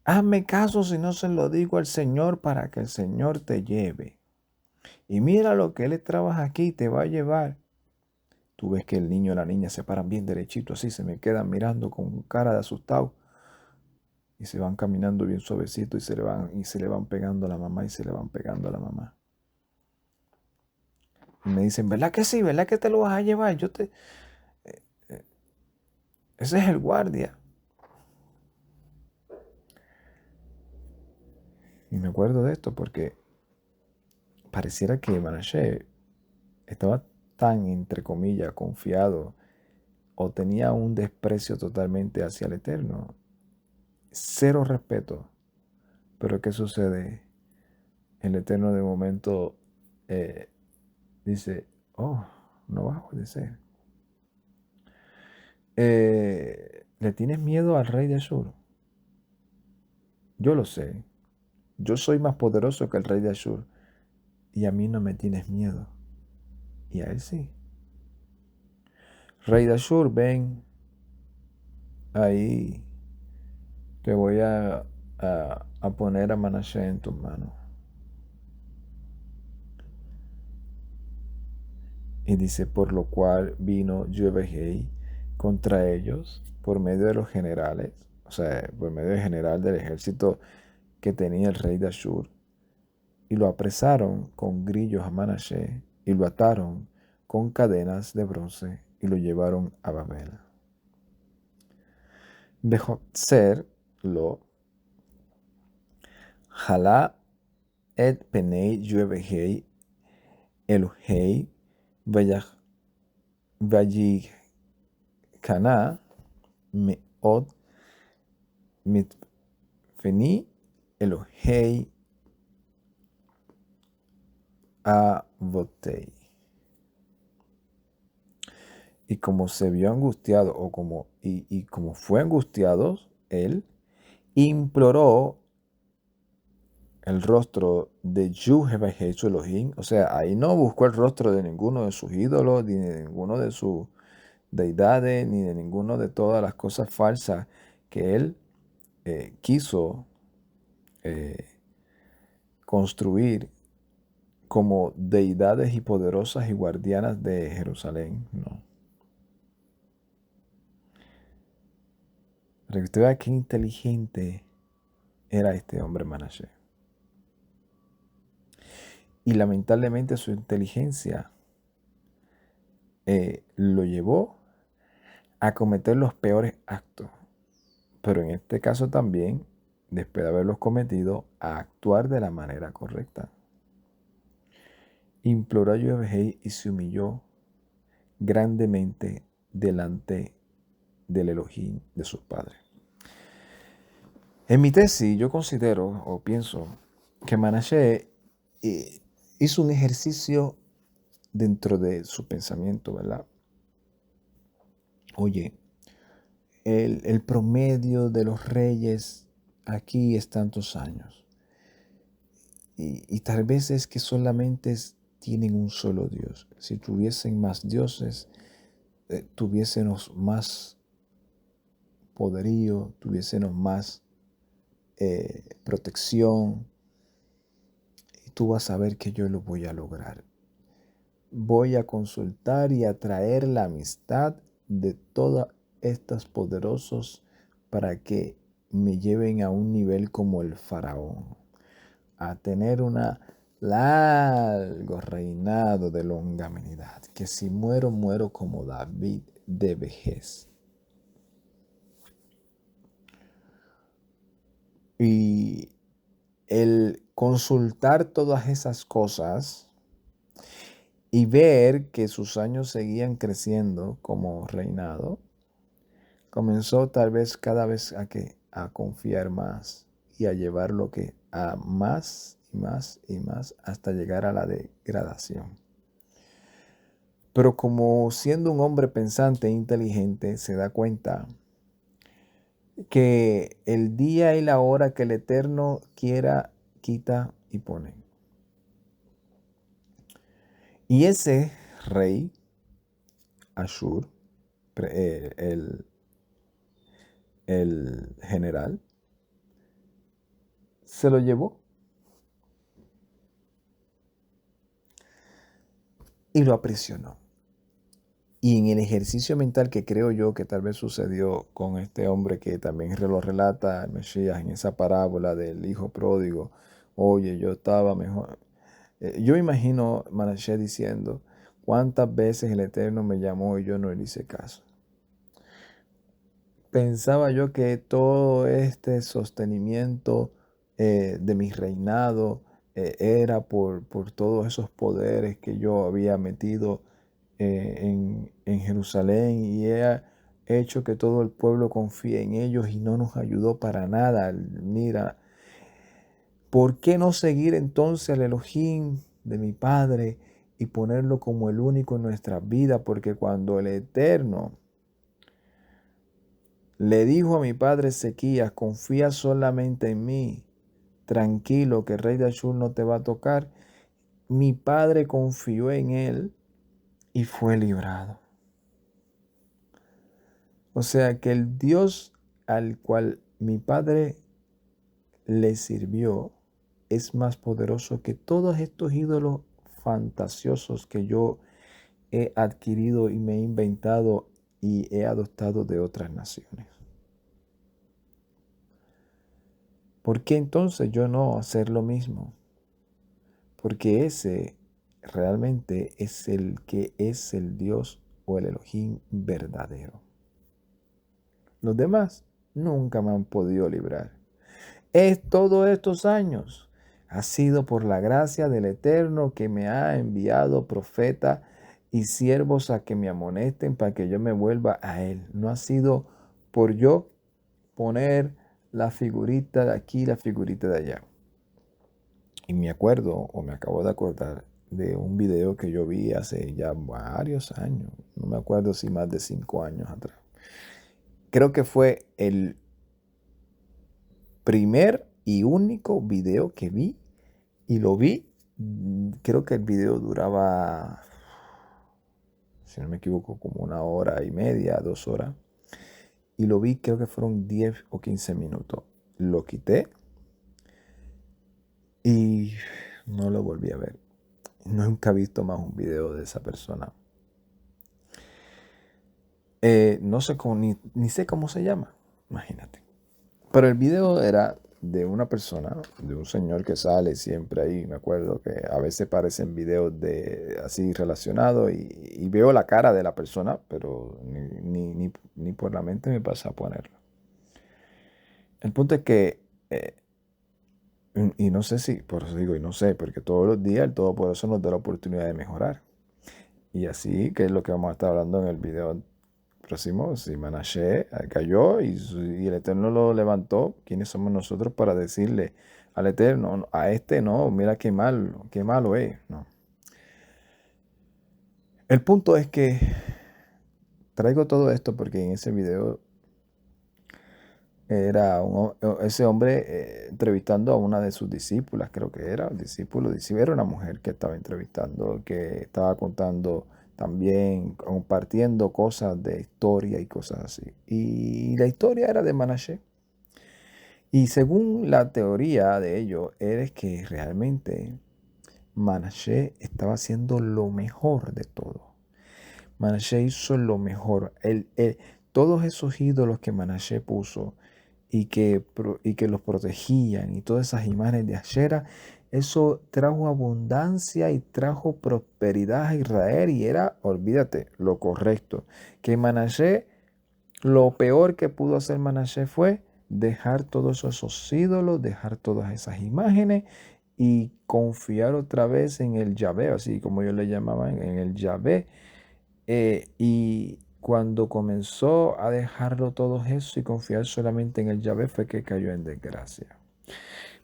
hazme caso si no se lo digo al Señor para que el Señor te lleve. Y mira lo que Él trabaja aquí, te va a llevar. Tú ves que el niño o la niña se paran bien derechito así, se me quedan mirando con cara de asustado. y se van caminando bien suavecito y se le van pegando a la mamá y se le van pegando a la mamá. Y me dicen, ¿verdad que sí? ¿Verdad que te lo vas a llevar? Ese es el guardia. Y me acuerdo de esto porque pareciera que Manasseh estaba tan, entre comillas, confiado o tenía un desprecio totalmente hacia el Eterno. Cero respeto. Pero ¿qué sucede? El Eterno de momento dice, oh, no vas a obedecer. ¿Le tienes miedo al rey de Ashur? Yo lo sé. Yo soy más poderoso que el rey de Ashur. Y a mí no me tienes miedo. Y a él sí. Rey de Ashur, ven. Ahí te voy a poner a Manasseh en tus manos. Y dice, por lo cual vino Yahweh contra ellos por medio de los generales, o sea, por medio del general del ejército que tenía el rey de Ashur, y lo apresaron con grillos a Manasseh, y lo ataron con cadenas de bronce, y lo llevaron a Babel. Behotzer lo jalá et penei Yahweh Elohei vayikana meod mitfeni Elohei avotei. Y como se vio angustiado, y como fue angustiado, él imploró el rostro de Yahweh su Elohim. O sea, ahí no buscó el rostro de ninguno de sus ídolos, ni de ninguno de sus deidades, ni de ninguno de todas las cosas falsas que él quiso construir como deidades y poderosas y guardianas de Jerusalén. No. Para que usted vea qué inteligente era este hombre Manasseh. Y lamentablemente su inteligencia lo llevó a cometer los peores actos. Pero en este caso también, después de haberlos cometido, a actuar de la manera correcta. Imploró a Yahweh y se humilló grandemente delante del Elohim de sus padres. En mi tesis yo considero o pienso que Manasseh hizo un ejercicio dentro de su pensamiento, ¿verdad? Oye, el promedio de los reyes aquí es tantos años. Y tal vez es que solamente tienen un solo Dios. Si tuviesen más dioses, tuviésemos más poderío, tuviésemos más protección. Y tú vas a ver que yo lo voy a lograr. Voy a consultar y atraer la amistad de todos estos poderosos para que me lleven a un nivel como el faraón, a tener un largo reinado de longanimidad, que si muero, muero como David de vejez. Y el consultar todas esas cosas y ver que sus años seguían creciendo como reinado, comenzó tal vez cada vez a confiar más y a llevar lo que a más y más y más hasta llegar a la degradación. Pero como siendo un hombre pensante e inteligente, se da cuenta que el día y la hora que el Eterno quiera, quita y pone. Y ese rey, Ashur, el general, se lo llevó y lo aprisionó. Y en el ejercicio mental que creo yo que tal vez sucedió con este hombre que también lo relata el Mesías en esa parábola del hijo pródigo, oye, yo estaba mejor. Yo imagino Manasseh diciendo, ¿cuántas veces el Eterno me llamó y yo no le hice caso? Pensaba yo que todo este sostenimiento de mi reinado era por todos esos poderes que yo había metido en Jerusalén y he hecho que todo el pueblo confíe en ellos y no nos ayudó para nada. Mira, ¿por qué no seguir entonces al Elohim de mi Padre y ponerlo como el único en nuestras vidas? Porque cuando el Eterno le dijo a mi padre Ezequías, confía solamente en mí, tranquilo que el rey de Ashur no te va a tocar, mi padre confió en él y fue librado. O sea que el Dios al cual mi padre le sirvió es más poderoso que todos estos ídolos fantasiosos que yo he adquirido y me he inventado y he adoptado de otras naciones. ¿Por qué entonces yo no hacer lo mismo? Porque ese realmente es el que es el Dios o el Elohim verdadero. Los demás nunca me han podido librar. Es todos estos años. Ha sido por la gracia del Eterno que me ha enviado profetas y siervos a que me amonesten para que yo me vuelva a Él. No ha sido por yo poner la figurita de aquí, la figurita de allá. Y me acuerdo, o me acabo de acordar, de un video que yo vi hace ya varios años. No me acuerdo si más de 5 años atrás. Creo que fue el primer y único video que vi. Y lo vi, creo que el video duraba, si no me equivoco, como 1 hora y media, 2 horas. Y lo vi, creo que fueron 10 o 15 minutos. Lo quité y no lo volví a ver. Nunca he visto más un video de esa persona. No sé cómo, ni sé cómo se llama, imagínate. Pero el video era de una persona, de un señor que sale siempre ahí. Me acuerdo que a veces parecen videos de así relacionados y veo la cara de la persona, pero ni por la mente me pasa a ponerlo. El punto es que, y no sé si, por eso digo, y no sé, porque todos los días el Todopoderoso nos da la oportunidad de mejorar. Y así, que es lo que vamos a estar hablando en el video próximo, si Manasseh cayó y el Eterno lo levantó, ¿quiénes somos nosotros para decirle al Eterno, a este no, mira qué malo es? No. El punto es que traigo todo esto porque en ese video era ese hombre entrevistando a una de sus discípulas, creo que era, discípulo, era una mujer que estaba entrevistando, que estaba contando también, compartiendo cosas de historia y cosas así. Y la historia era de Manasseh. Y según la teoría de ellos, es que realmente Manasseh estaba haciendo lo mejor de todo. Manasseh hizo lo mejor. Todos esos ídolos que Manasseh puso y que los protegían y todas esas imágenes de Asherah, eso trajo abundancia y trajo prosperidad a Israel y era, olvídate, lo correcto. Que Manasseh, lo peor que pudo hacer Manasseh fue dejar todos esos ídolos, dejar todas esas imágenes y confiar otra vez en el Yahvé, así como yo le llamaba, en el Yahvé. Y cuando comenzó a dejarlo todo eso y confiar solamente en el Yahvé fue que cayó en desgracia.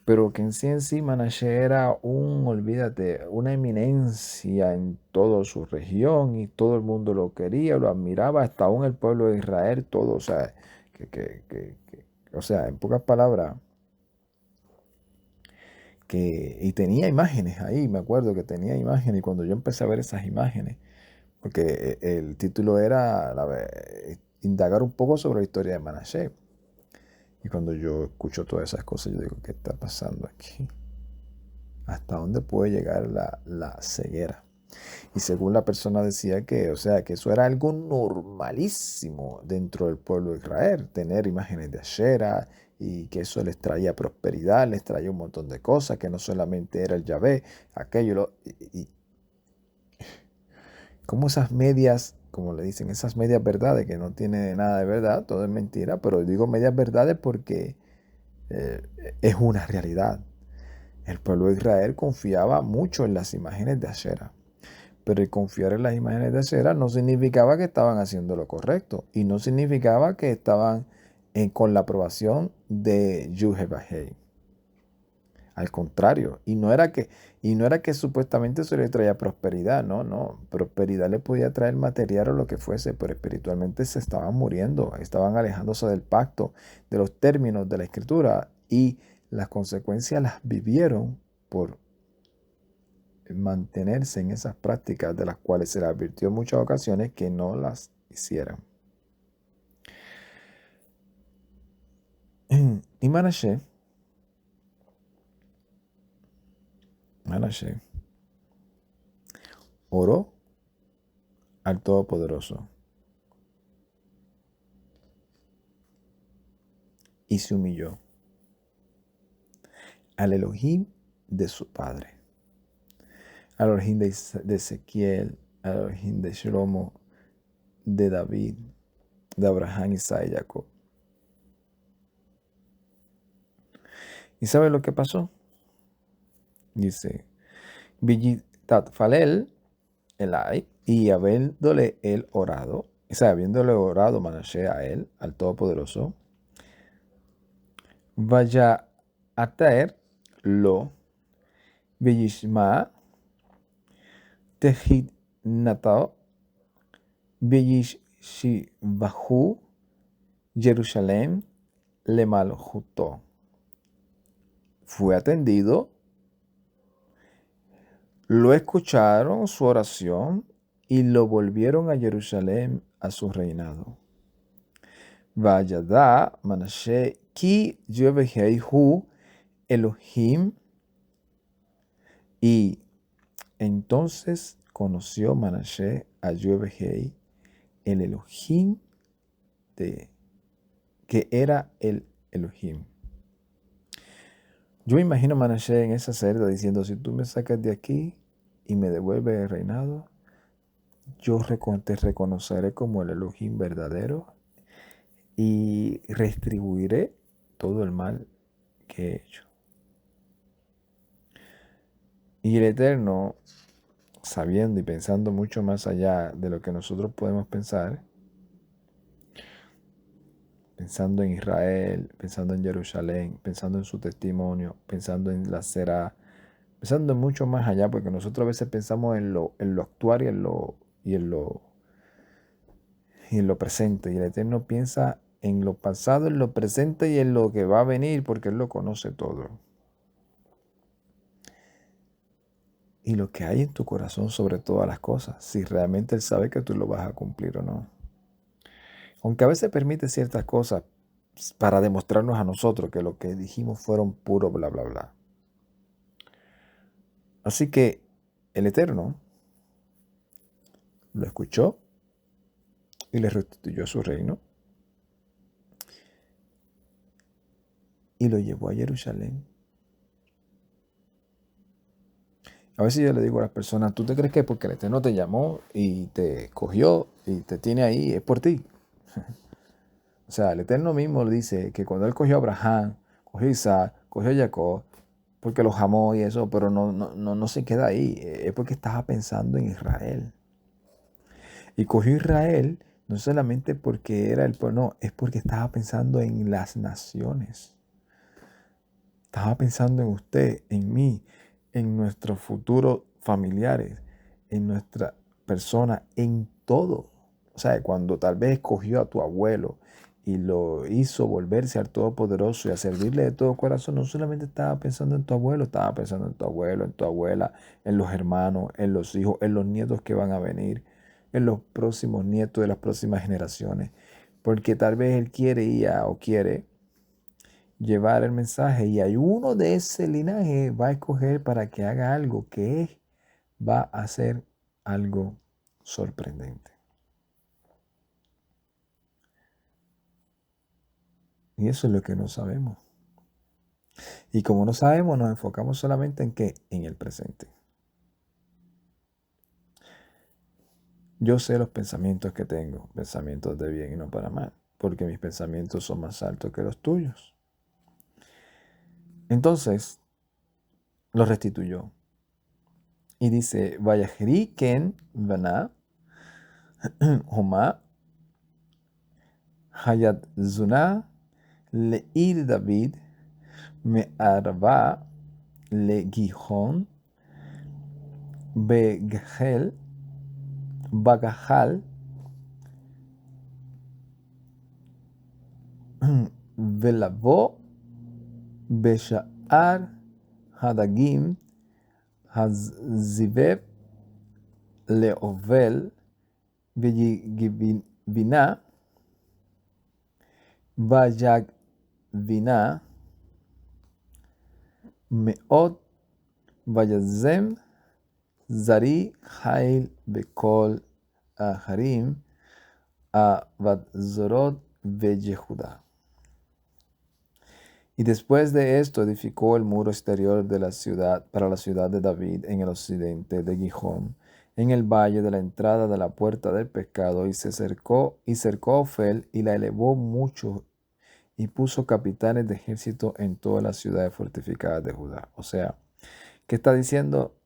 Pero que en sí Manasseh era olvídate, una eminencia en toda su región y todo el mundo lo quería, lo admiraba, hasta aún el pueblo de Israel, todo, o sea, o sea, en pocas palabras, y tenía imágenes ahí, me acuerdo que tenía imágenes, y cuando yo empecé a ver esas imágenes, porque el título era indagar un poco sobre la historia de Manasseh. Y cuando yo escucho todas esas cosas, yo digo, ¿qué está pasando aquí? ¿Hasta dónde puede llegar la ceguera? Y según la persona decía que, o sea, que eso era algo normalísimo dentro del pueblo de Israel, tener imágenes de Asherah y que eso les traía prosperidad, les traía un montón de cosas, que no solamente era el Yahvé, aquello, y como esas medias, como le dicen, esas medias verdades, que no tiene nada de verdad, todo es mentira, pero digo medias verdades porque eh, es una realidad. El pueblo de Israel confiaba mucho en las imágenes de Asherah. Pero el confiar en las imágenes de Asherah no significaba que estaban haciendo lo correcto y no significaba que estaban con la aprobación de Yuhebahei. Al contrario, y no era que supuestamente eso le traía prosperidad, no, no, prosperidad le podía traer material o lo que fuese, pero espiritualmente se estaban muriendo, estaban alejándose del pacto, de los términos de la escritura y las consecuencias las vivieron por mantenerse en esas prácticas de las cuales se les advirtió en muchas ocasiones que no las hicieran. Y Manashe oró al Todopoderoso y se humilló al Elohim de su padre, al Elohim de Ezequiel, al Elohim de Shlomo, de David, de Abraham, Isaac y Jacob. ¿Y sabe lo que pasó? Dice, Villitat Falel, Elai, y habiéndole él orado, o sea, habiéndole orado Manashe a él, al Todopoderoso, vaya a traer lo Villishma Tehid Natao Villishivahu Jerusalén le maljuto. Fue atendido, lo escucharon su oración y lo volvieron a Jerusalén a su reinado. Vayada Manashe ki Yevehehu Elohim, y entonces conoció Manashe a Yehovehei, el Elohim que era el Elohim. Yo imagino a Manashe en esa celda diciendo, si tú me sacas de aquí y me devuelves el reinado, yo te reconoceré como el Elohim verdadero y retribuiré todo el mal que he hecho. Y el Eterno, sabiendo y pensando mucho más allá de lo que nosotros podemos pensar, pensando en Israel, pensando en Jerusalén, pensando en su testimonio, pensando en la Será, pensando mucho más allá, porque nosotros a veces pensamos en lo actual y en lo presente, y el Eterno piensa en lo pasado, en lo presente y en lo que va a venir, porque Él lo conoce todo. Y lo que hay en tu corazón sobre todas las cosas, si realmente Él sabe que tú lo vas a cumplir o no. Aunque a veces permite ciertas cosas para demostrarnos a nosotros que lo que dijimos fueron puro bla, bla, bla. Así que el Eterno lo escuchó y le restituyó su reino y lo llevó a Jerusalén. A veces yo le digo a las personas, ¿tú te crees que porque el Eterno te llamó y te cogió y te tiene ahí es por ti? O sea, el Eterno mismo le dice que cuando Él cogió a Abraham, cogió a Isaac, cogió a Jacob, porque los amó y eso, pero no se queda ahí. Es porque estaba pensando en Israel. Y cogió a Israel no solamente porque era el pueblo, no, es porque estaba pensando en las naciones. Estaba pensando en usted, en mí, en nuestros futuros familiares, en nuestra persona, en todo. O sea, cuando tal vez escogió a tu abuelo y lo hizo volverse al Todopoderoso y a servirle de todo corazón, no solamente estaba pensando en tu abuelo, estaba pensando en tu abuelo, en tu abuela, en los hermanos, en los hijos, en los nietos que van a venir, en los próximos nietos de las próximas generaciones. Porque tal vez él quiere llevar el mensaje y hay uno de ese linaje va a escoger para que haga algo que va a ser algo sorprendente. Y eso es lo que no sabemos. Y como no sabemos, nos enfocamos solamente en qué, en el presente. Yo sé los pensamientos que tengo, pensamientos de bien y no para mal, porque mis pensamientos son más altos que los tuyos. Entonces, lo restituyó. Y dice, Vayajri ken vana homa hayat zuna leir David me arba le Gihon begel bagajal velavo Besha'ar Hadagim Haziveb Leovel Vina Vayagvina Meot Vayazem Zari Hail Bekol Aharim Avadzorot Veyehuda. Y después de esto edificó el muro exterior de la ciudad para la ciudad de David en el occidente de Gijón, en el valle de la entrada de la puerta del pescado, y cercó a Ofel y la elevó mucho y puso capitanes de ejército en todas las ciudades fortificadas de Judá. O sea, ¿qué está diciendo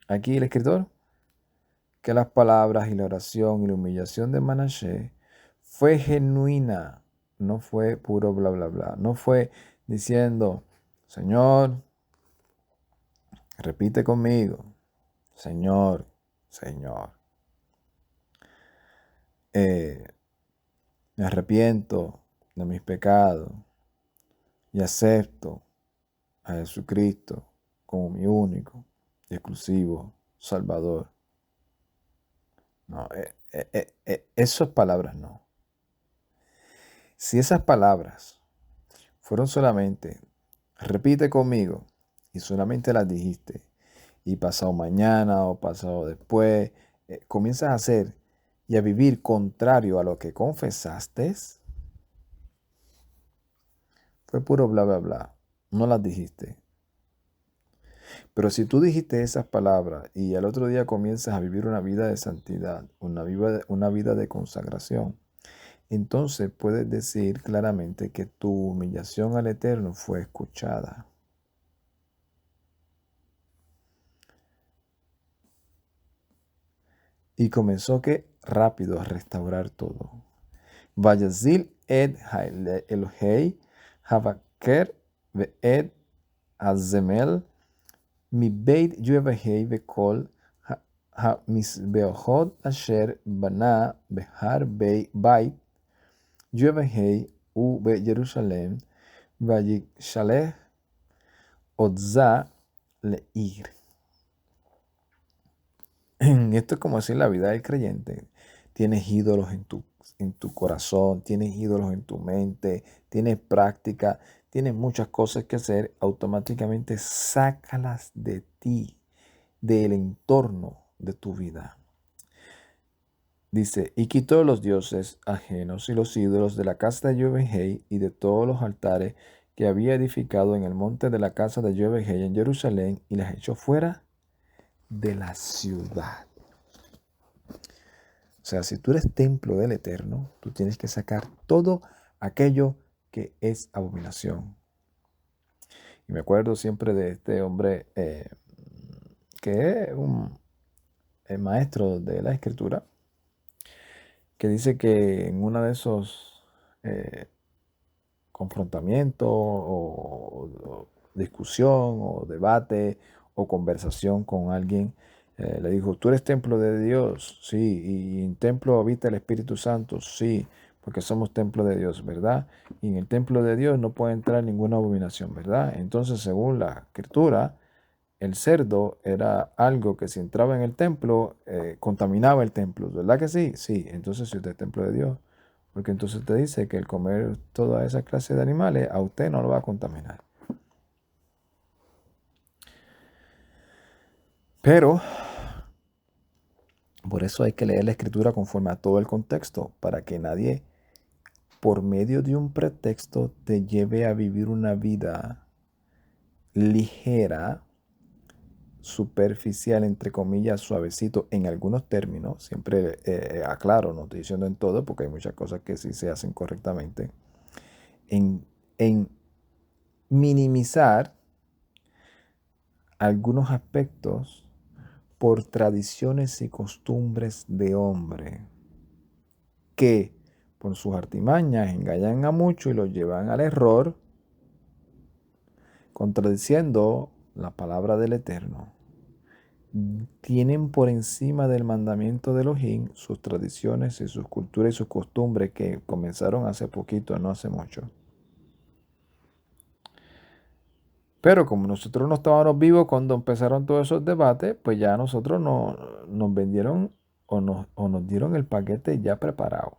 aquí el escritor? Que las palabras y la oración y la humillación de Manashe fue genuina, no fue puro bla bla bla, no fue diciendo, Señor, repite conmigo, Señor, Señor, me arrepiento de mis pecados y acepto a Jesucristo como mi único y exclusivo Salvador. No, esas palabras no. Si esas palabras fueron solamente, repite conmigo, y solamente las dijiste, y pasado mañana o pasado después, comienzas a hacer y a vivir contrario a lo que confesaste, fue puro bla, bla, bla. No las dijiste. Pero si tú dijiste esas palabras y al otro día comienzas a vivir una vida de santidad, una vida de consagración, entonces puedes decir claramente que tu humillación al Eterno fue escuchada. Y comenzó que rápido a restaurar todo. Vayazil ed Elohei Havaker ve ed Azemel mi beit Yevahei bekol ha-misbeochot asher bana behar bait Yevahei u be Jerusalem vayishalech odza leir. Esto es como decir la vida del creyente. Tienes ídolos en tu corazón, tienes ídolos en tu mente, tienes práctica, tienes muchas cosas que hacer. Automáticamente sácalas de ti, del entorno de tu vida. Dice, y quitó los dioses ajenos y los ídolos de la casa de Yevahei y de todos los altares que había edificado en el monte de la casa de Yevahei en Jerusalén y las echó fuera de la ciudad. O sea, si tú eres templo del Eterno, tú tienes que sacar todo aquello que es abominación. Y me acuerdo siempre de este hombre que es un maestro de la Escritura, que dice que en uno de esos confrontamientos o discusión o debate o conversación con alguien, le dijo, ¿tú eres templo de Dios? Sí. ¿Y en templo habita el Espíritu Santo? Sí, porque somos templo de Dios, ¿verdad? Y en el templo de Dios no puede entrar ninguna abominación, ¿verdad? Entonces, según la Escritura, el cerdo era algo que si entraba en el templo, contaminaba el templo, ¿verdad que sí? Sí, entonces si usted es templo de Dios, porque entonces te dice que el comer toda esa clase de animales a usted no lo va a contaminar. Pero Por eso hay que leer la escritura conforme a todo el contexto, para que nadie, por medio de un pretexto, te lleve a vivir una vida ligera, superficial, entre comillas, suavecito en algunos términos. Siempre aclaro, no estoy diciendo en todo, porque hay muchas cosas que sí se hacen correctamente. En minimizar algunos aspectos por tradiciones y costumbres de hombre que por sus artimañas engañan a muchos y los llevan al error, contradiciendo la palabra del Eterno. Tienen por encima del mandamiento de Elohim sus tradiciones y sus culturas y sus costumbres que comenzaron hace poquito, no hace mucho. Pero como nosotros no estábamos vivos cuando empezaron todos esos debates, pues ya nosotros nos vendieron o nos dieron el paquete ya preparado.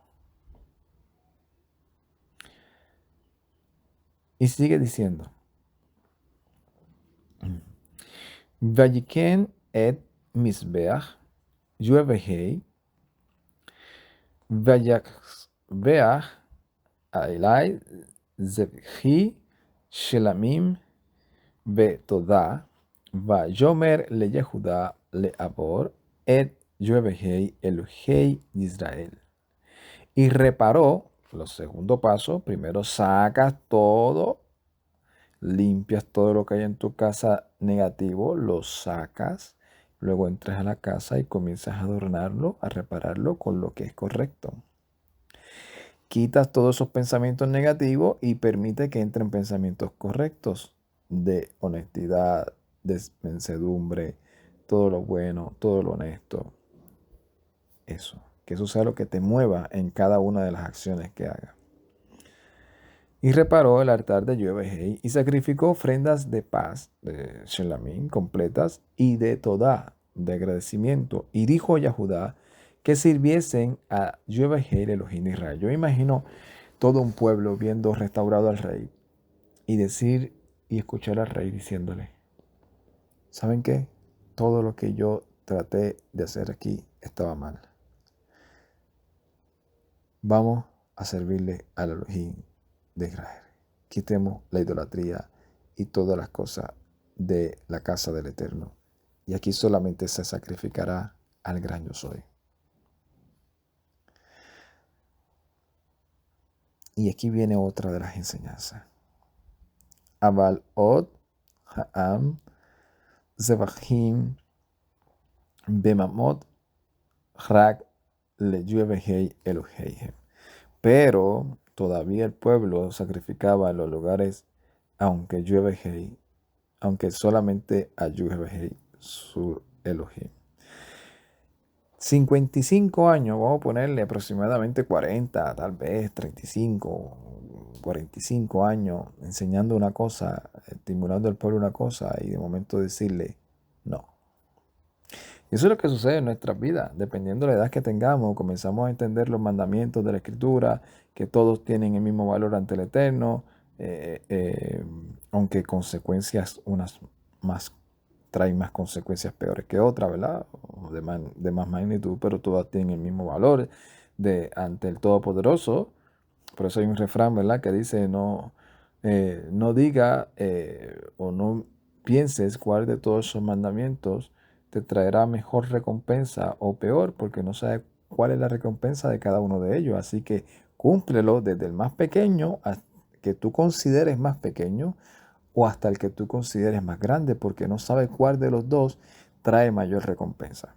Y sigue diciendo, Vayiken et Misbeach, Yuevehei, Vayakbeach, Ailai, Zebhi, Shelamim, Betodah, Vayomer le Yehuda le Abor, et Yuevehei Elohei Israel. Y reparó, los segundo paso, primero sacas todo, limpias todo lo que hay en tu casa negativo, lo sacas, luego entras a la casa y comienzas a adornarlo, a repararlo con lo que es correcto. Quitas todos esos pensamientos negativos y permite que entren pensamientos correctos de honestidad, de mansedumbre, todo lo bueno, todo lo honesto. Eso, que eso sea lo que te mueva en cada una de las acciones que hagas. Y reparó el altar de Yuevehei y sacrificó ofrendas de paz, de Shelamim, completas, y de Todá, de agradecimiento. Y dijo a Yahudá que sirviesen a Yuevehei, el Elohim de Israel. Yo imagino todo un pueblo viendo restaurado al rey y decir y escuchar al rey diciéndole, ¿saben qué? Todo lo que yo traté de hacer aquí estaba mal. Vamos a servirle al Elohim de Israel. Quitemos la idolatría y todas las cosas de la casa del Eterno. Y aquí solamente se sacrificará al gran yo soy. Y aquí viene otra de las enseñanzas. Abal od ha'am zevachim bemamot rak leyuevehei Eloheihem. Pero todavía el pueblo sacrificaba en los lugares, aunque Yuevehei, aunque solamente a Yuevehei, su Elohim. 55 años, vamos a ponerle aproximadamente 40, tal vez 35, 45 años, enseñando una cosa, estimulando al pueblo una cosa, y de momento decirle, no. Y eso es lo que sucede en nuestras vidas. Dependiendo de la edad que tengamos, comenzamos a entender los mandamientos de la Escritura, que todos tienen el mismo valor ante el Eterno, aunque consecuencias unas más traen más consecuencias peores que otras, ¿verdad? O de más magnitud, pero todas tienen el mismo valor ante el Todopoderoso. Por eso hay un refrán, ¿verdad? Que dice, no diga o no pienses cuál de todos esos mandamientos te traerá mejor recompensa o peor, porque no sabes cuál es la recompensa de cada uno de ellos. Así que cúmplelo desde el más pequeño que tú consideres más pequeño o hasta el que tú consideres más grande, porque no sabes cuál de los dos trae mayor recompensa.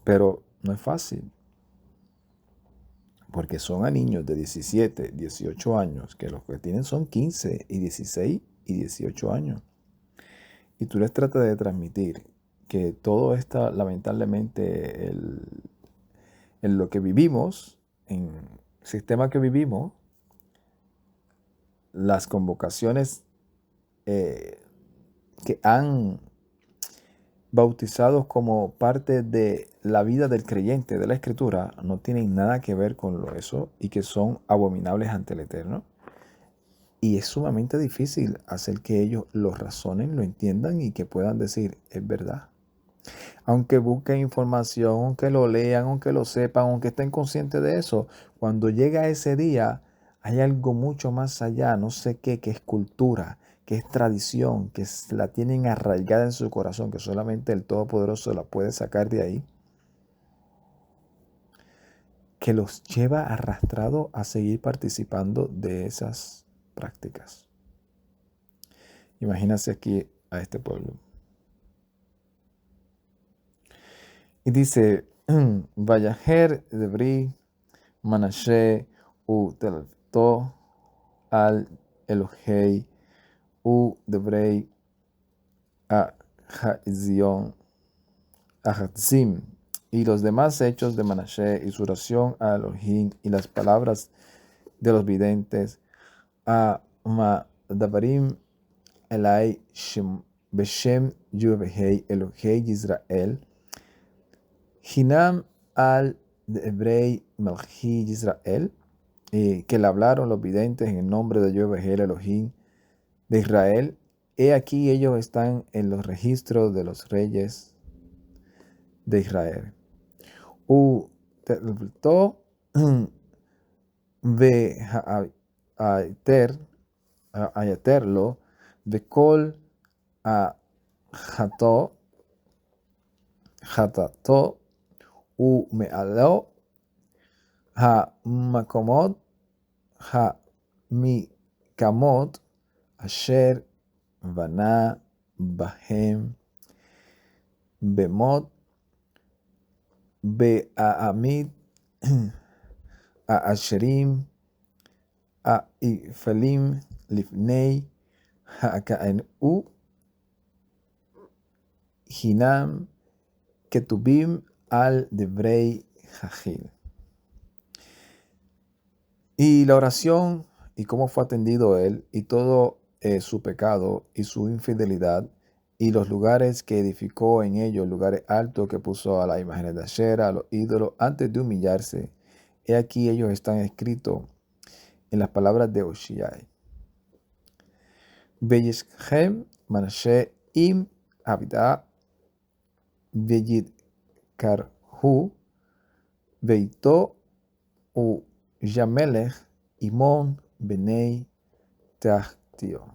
Pero no es fácil, porque son a niños de 17, 18 años, que los que tienen son 15 y 16 y 18 años. Y tú les tratas de transmitir que todo está, lamentablemente, en lo que vivimos, en el sistema que vivimos, las convocaciones que han bautizados como parte de la vida del creyente de la Escritura no tienen nada que ver con eso y que son abominables ante el Eterno. Y es sumamente difícil hacer que ellos lo razonen, lo entiendan y que puedan decir, es verdad. Aunque busquen información, aunque lo lean, aunque lo sepan, aunque estén conscientes de eso, cuando llega ese día, hay algo mucho más allá, no sé qué, que es cultura, que es tradición, que la tienen arraigada en su corazón, que solamente el Todopoderoso la puede sacar de ahí, que los lleva arrastrado a seguir participando de esas prácticas. Imagínense aquí a este pueblo. Y dice, Vayaher Debri Manashe u Telto al Elohei u Debrei a Ahatzim y los demás hechos de Manashe y su oración a Elohim y las palabras de los videntes a Madabarim Elai Beshem Yuvehei Elohei Israel Hinam al Debrei Melchi Israel que le hablaron los videntes en el nombre de Yahweh el Elohim de Israel. He aquí ellos están en los registros de los reyes de Israel. U terto ve ayaterlo de kol a hatato u mealo ha makomot ha mikamot asher vana bahem bemot be'amid asherim ifalim lifnei ha'ka'enu hinam ketubim al debrei hajil. Y la oración y cómo fue atendido él y todo su pecado y su infidelidad y los lugares que edificó en ellos, lugares altos que puso a las imágenes de Asherah, a los ídolos, antes de humillarse. He aquí ellos están escritos en las palabras de Oshiai. Veyeshem Manashe im Abida Veyid Karhu Veito u Yamelech Imon Benei Tachtio.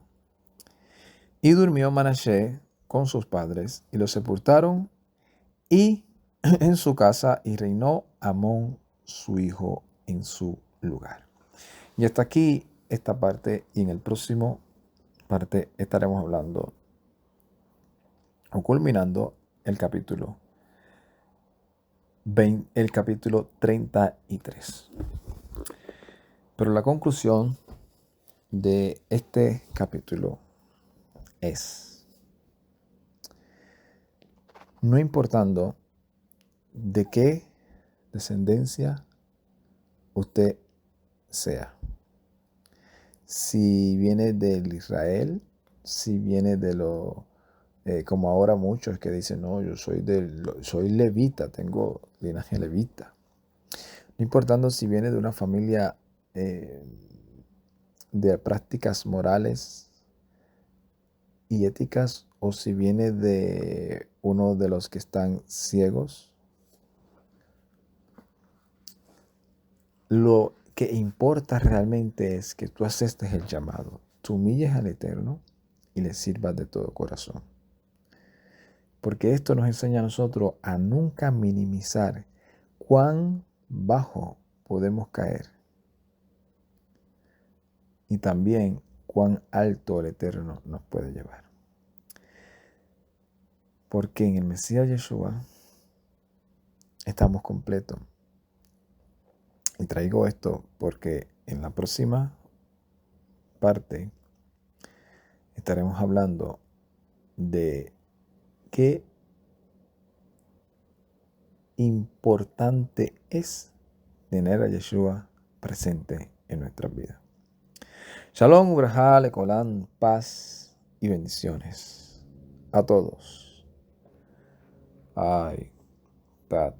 Y durmió Manashe con sus padres y los sepultaron y en su casa y reinó Amón su hijo en su lugar. Y hasta aquí esta parte y en el próximo parte estaremos hablando o culminando el capítulo 33. Pero la conclusión de este capítulo es, no importando de qué descendencia usted sea, si viene del Israel, si viene de lo, como ahora muchos que dicen, no, yo soy levita, tengo linaje levita. No importando si viene de una familia de prácticas morales y éticas o si viene de uno de los que están ciegos. Lo que importa realmente es que tú aceptes el llamado, tú humilles al Eterno y le sirvas de todo corazón. Porque esto nos enseña a nosotros a nunca minimizar cuán bajo podemos caer y también cuán alto el Eterno nos puede llevar. Porque en el Mesías Yeshua estamos completos. Y traigo esto porque en la próxima parte estaremos hablando de qué importante es tener a Yeshua presente en nuestras vidas. Shalom, Ubrajá, Lecolán, paz y bendiciones a todos. Ay, Tat.